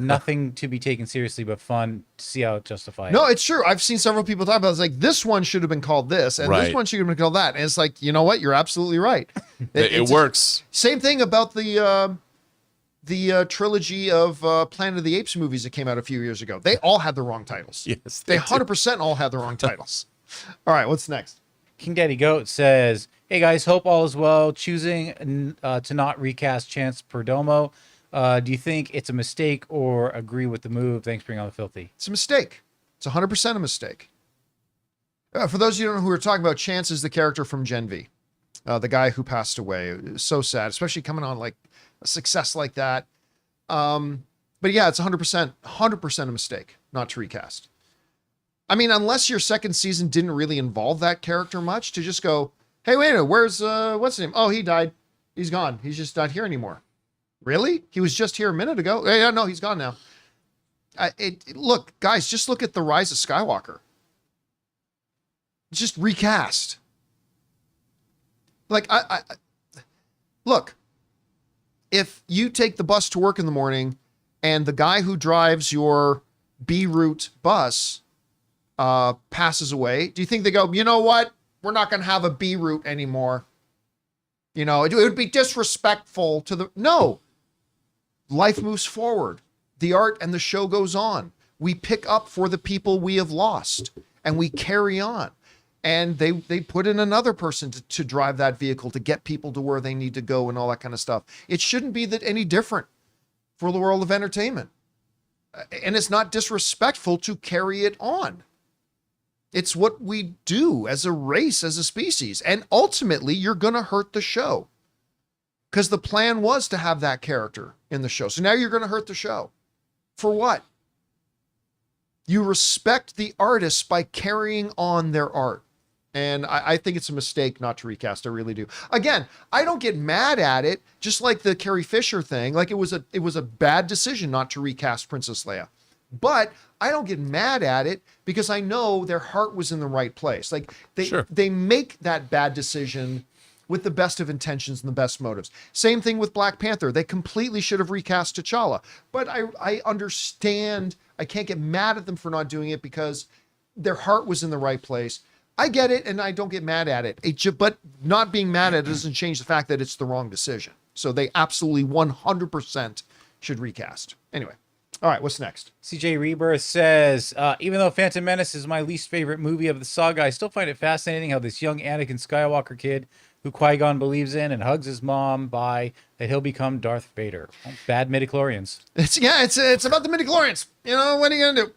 Nothing to be taken seriously, but fun to see how it justifies. No, it's true. I've seen several people talk about it. It's like, this one should have been called this, and this Right. one should have been called that. And it's like, you know what? You're absolutely right. It It's- works. Same thing about the the trilogy of Planet of the Apes movies that came out a few years ago. They all had the wrong titles. Yes, They they do. 100% all had the wrong titles. All right, what's next? King Daddy Goat says, "Hey guys, hope all is well. Choosing to not recast Chance Perdomo. Do you think it's a mistake or agree with the move? Thanks for bringing on the filthy." It's a mistake. It's 100% a mistake. For those of you who don't know who we're talking about, Chance is the character from Gen V, the guy who passed away. It was so sad, especially coming on like a success like that. But yeah, it's 100% a mistake not to recast. I mean, unless your second season didn't really involve that character much, to just go, hey, wait a minute, where's, what's his name? Oh, he died. He's gone. He's just not here anymore. Really? He was just here a minute ago? Yeah, no, he's gone now. Look, guys, just look at The Rise of Skywalker. Just recast. Like, look, if you take the bus to work in the morning and the guy who drives your B route bus passes away, do you think they go, you know what? We're not going to have a B route anymore. You know, it would be disrespectful to the, no. Life moves forward. The art and the show goes on. We pick up for the people we have lost and we carry on. And they put in another person to drive that vehicle to get people to where they need to go and all that kind of stuff. It shouldn't be that any different for the world of entertainment. And it's not disrespectful to carry it on. It's what we do as a race, as a species. And ultimately, you're going to hurt the show. Because the plan was to have that character in the show. So now you're going to hurt the show. For what? You respect the artists by carrying on their art. And I think it's a mistake not to recast. I really do. Again, I don't get mad at it, just like the Carrie Fisher thing. Like it was a bad decision not to recast Princess Leia. But I don't get mad at it because I know their heart was in the right place. Like they make that bad decision with the best of intentions and the best motives. Same thing with Black Panther. They completely should have recast T'Challa. But I understand. I can't get mad at them for not doing it because their heart was in the right place. I get it, and I don't get mad at it. But not being mad at it doesn't change the fact that it's the wrong decision. So they absolutely 100% should recast. Anyway. All right, what's next? CJ Rebirth says, even though Phantom Menace is my least favorite movie of the saga, I still find it fascinating how this young Anakin Skywalker kid who Qui-Gon believes in and hugs his mom by, that he'll become Darth Vader. Bad midichlorians. It's about the midichlorians. You know, what are you going to do?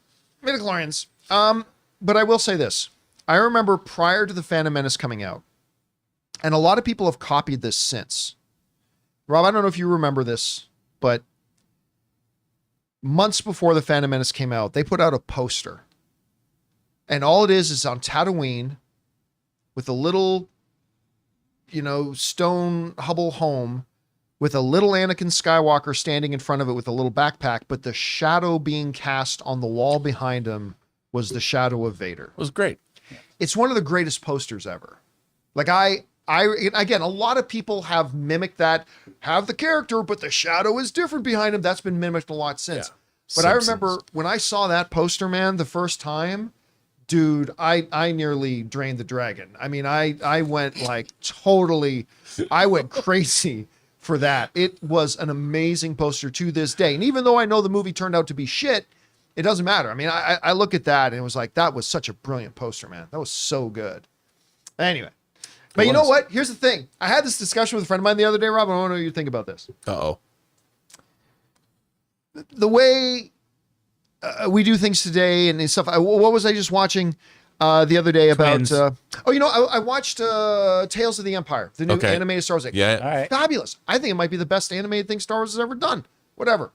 Midichlorians. But I will say this. I remember prior to the Phantom Menace coming out, and a lot of people have copied this since. Rob, I don't know if you remember this, but months before the Phantom Menace came out, they put out a poster. And all it is on Tatooine with a little, stone Hubble home with a little Anakin Skywalker standing in front of it with a little backpack, but the shadow being cast on the wall behind him was the shadow of Vader. It was great. It's one of the greatest posters ever. Like again, a lot of people have mimicked that, have the character, but the shadow is different behind him. That's been mimicked a lot since. Yeah. But Simpsons. I remember when I saw that poster, man, the first time, dude, I nearly drained the dragon. I mean, I went like I went crazy for that. It was an amazing poster to this day. And even though I know the movie turned out to be shit, it doesn't matter. I mean, I look at that and it was like, that was such a brilliant poster, man. That was so good. Anyway. But you know what? Here's the thing. I had this discussion with a friend of mine the other day, Rob. I want to know what you think about this. Uh-oh. The way we do things today and stuff. What was I just watching the other day about? I watched Tales of the Empire, the new animated Star Wars. Yeah. All right. Fabulous. I think it might be the best animated thing Star Wars has ever done. Whatever.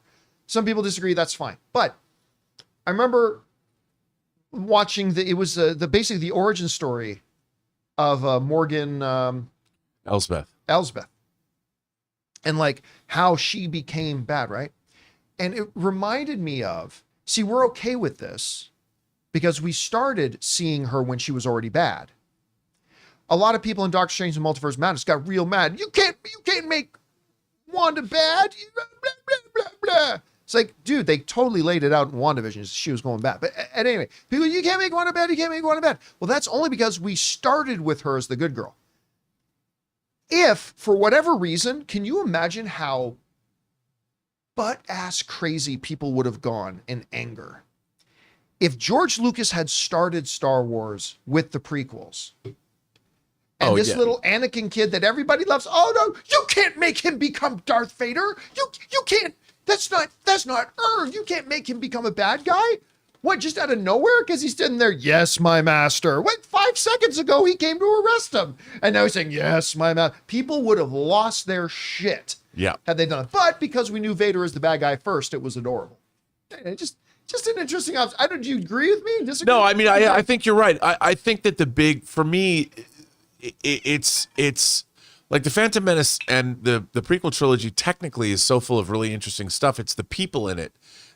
Some people disagree. That's fine. But I remember watching basically the origin story of Morgan Elsbeth. And like how she became bad, right? And it reminded me of, see, we're okay with this because we started seeing her when she was already bad. A lot of people in Doctor Strange and Multiverse of Madness got real mad. You can't make Wanda bad. Blah, blah, blah, blah. It's like, dude, they totally laid it out in WandaVision. She was going bad. But at any rate, people, you can't make Wanda bad. You can't make Wanda bad. Well, that's only because we started with her as the good girl. If, for whatever reason, can you imagine how butt-ass crazy people would have gone in anger if George Lucas had started Star Wars with the prequels. And this little Anakin kid that everybody loves, oh no, you can't make him become Darth Vader. You can't, that's not, you can't make him become a bad guy. What, just out of nowhere? Because he's sitting there, yes, my master. What, 5 seconds ago he came to arrest him. And now he's saying, yes, my master. People would have lost their shit had they done it. But because we knew Vader as the bad guy first, it was adorable. Just an interesting observation. Do you agree with me? Disagree? No, I mean, I think you're right. I think that the big, for me, it's like the Phantom Menace and the prequel trilogy technically is so full of really interesting stuff. It's the people in it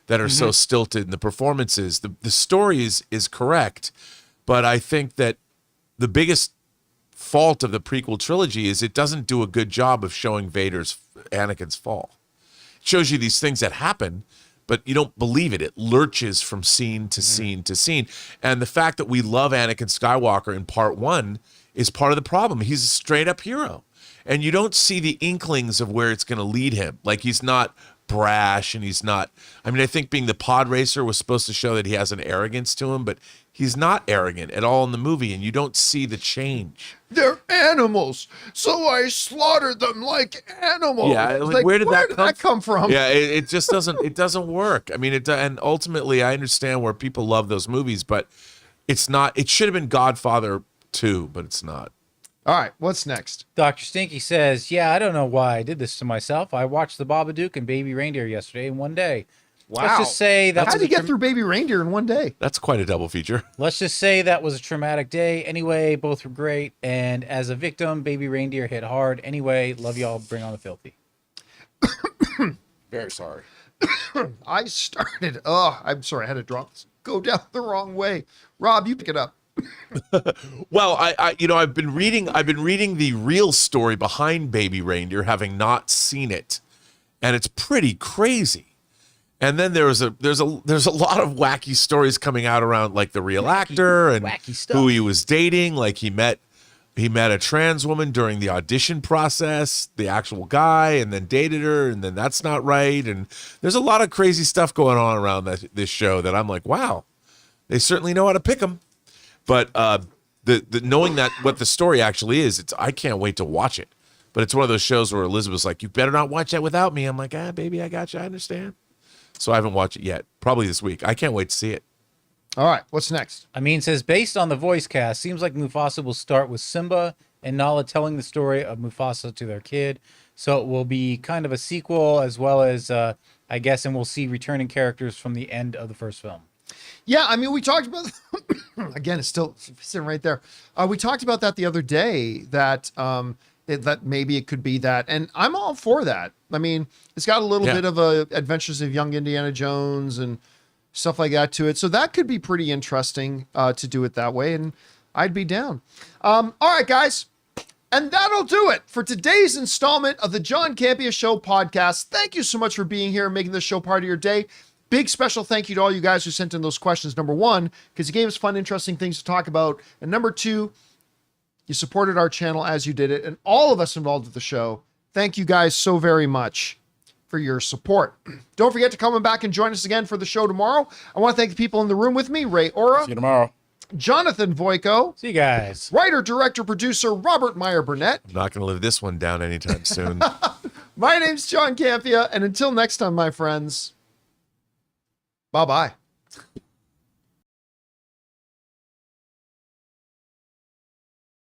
that are so stilted, and the performances. The story is correct, but I think that the biggest fault of the prequel trilogy is it doesn't do a good job of showing Anakin's fall. It shows you these things that happen, but you don't believe it. It lurches from scene to scene to scene. And the fact that we love Anakin Skywalker in part 1 is part of the problem. He's a straight up hero. And you don't see the inklings of where it's going to lead him. Like, he's not brash, and he's not, I mean, I think being the pod racer was supposed to show that he has an arrogance to him, but he's not arrogant at all in the movie, and you don't see the change. They're animals, so I slaughtered them like animals. Yeah, like, where did that come from? Yeah, it just doesn't work. I mean, and ultimately, I understand where people love those movies, but it's not, it should have been Godfather 2, but it's not. All right, what's next? Dr. Stinky says, yeah, I don't know why I did this to myself. I watched The Babadook and Baby Reindeer yesterday in one day. Wow. Let's just say that How did you get through Baby Reindeer in one day? That's quite a double feature. Let's just say that was a traumatic day. Anyway, both were great. And as a victim, Baby Reindeer hit hard. Anyway, love y'all. Bring on the filthy. Very sorry. I'm sorry, I had to go down the wrong way. Rob, you pick it up. Well, I've been reading the real story behind Baby Reindeer, having not seen it, and it's pretty crazy. And then there's a lot of wacky stories coming out around, like, the real actor and who he was dating. Like, he met a trans woman during the audition process, the actual guy, and then dated her, and then that's not right. And there's a lot of crazy stuff going on around this show that I'm like, wow, they certainly know how to pick them. But the knowing that what the story actually is, I can't wait to watch it. But it's one of those shows where Elizabeth's like, you better not watch that without me. I'm like, baby, I got you. I understand. So I haven't watched it yet. Probably this week. I can't wait to see it. All right, what's next? Amin says, based on the voice cast, seems like Mufasa will start with Simba and Nala telling the story of Mufasa to their kid. So it will be kind of a sequel, as well as, I guess, and we'll see returning characters from the end of the first film. Yeah, I mean, we talked about, again, it's still sitting right there. We talked about that the other day, that that maybe it could be that. And I'm all for that. I mean, it's got a little bit of Adventures of Young Indiana Jones and stuff like that to it. So that could be pretty interesting to do it that way. And I'd be down. All right, guys. And that'll do it for today's installment of the John Campea Show podcast. Thank you so much for being here and making this show part of your day. Big special thank you to all you guys who sent in those questions. Number 1, because you gave us fun, interesting things to talk about. And number 2, you supported our channel as you did it. And all of us involved with the show, thank you guys so very much for your support. Don't forget to come back and join us again for the show tomorrow. I want to thank the people in the room with me, Ray Ora. See you tomorrow. Jonathan Voico. See you guys. Writer, director, producer, Robert Meyer Burnett. I'm not going to live this one down anytime soon. My name's John Campea. And until next time, my friends, bye-bye.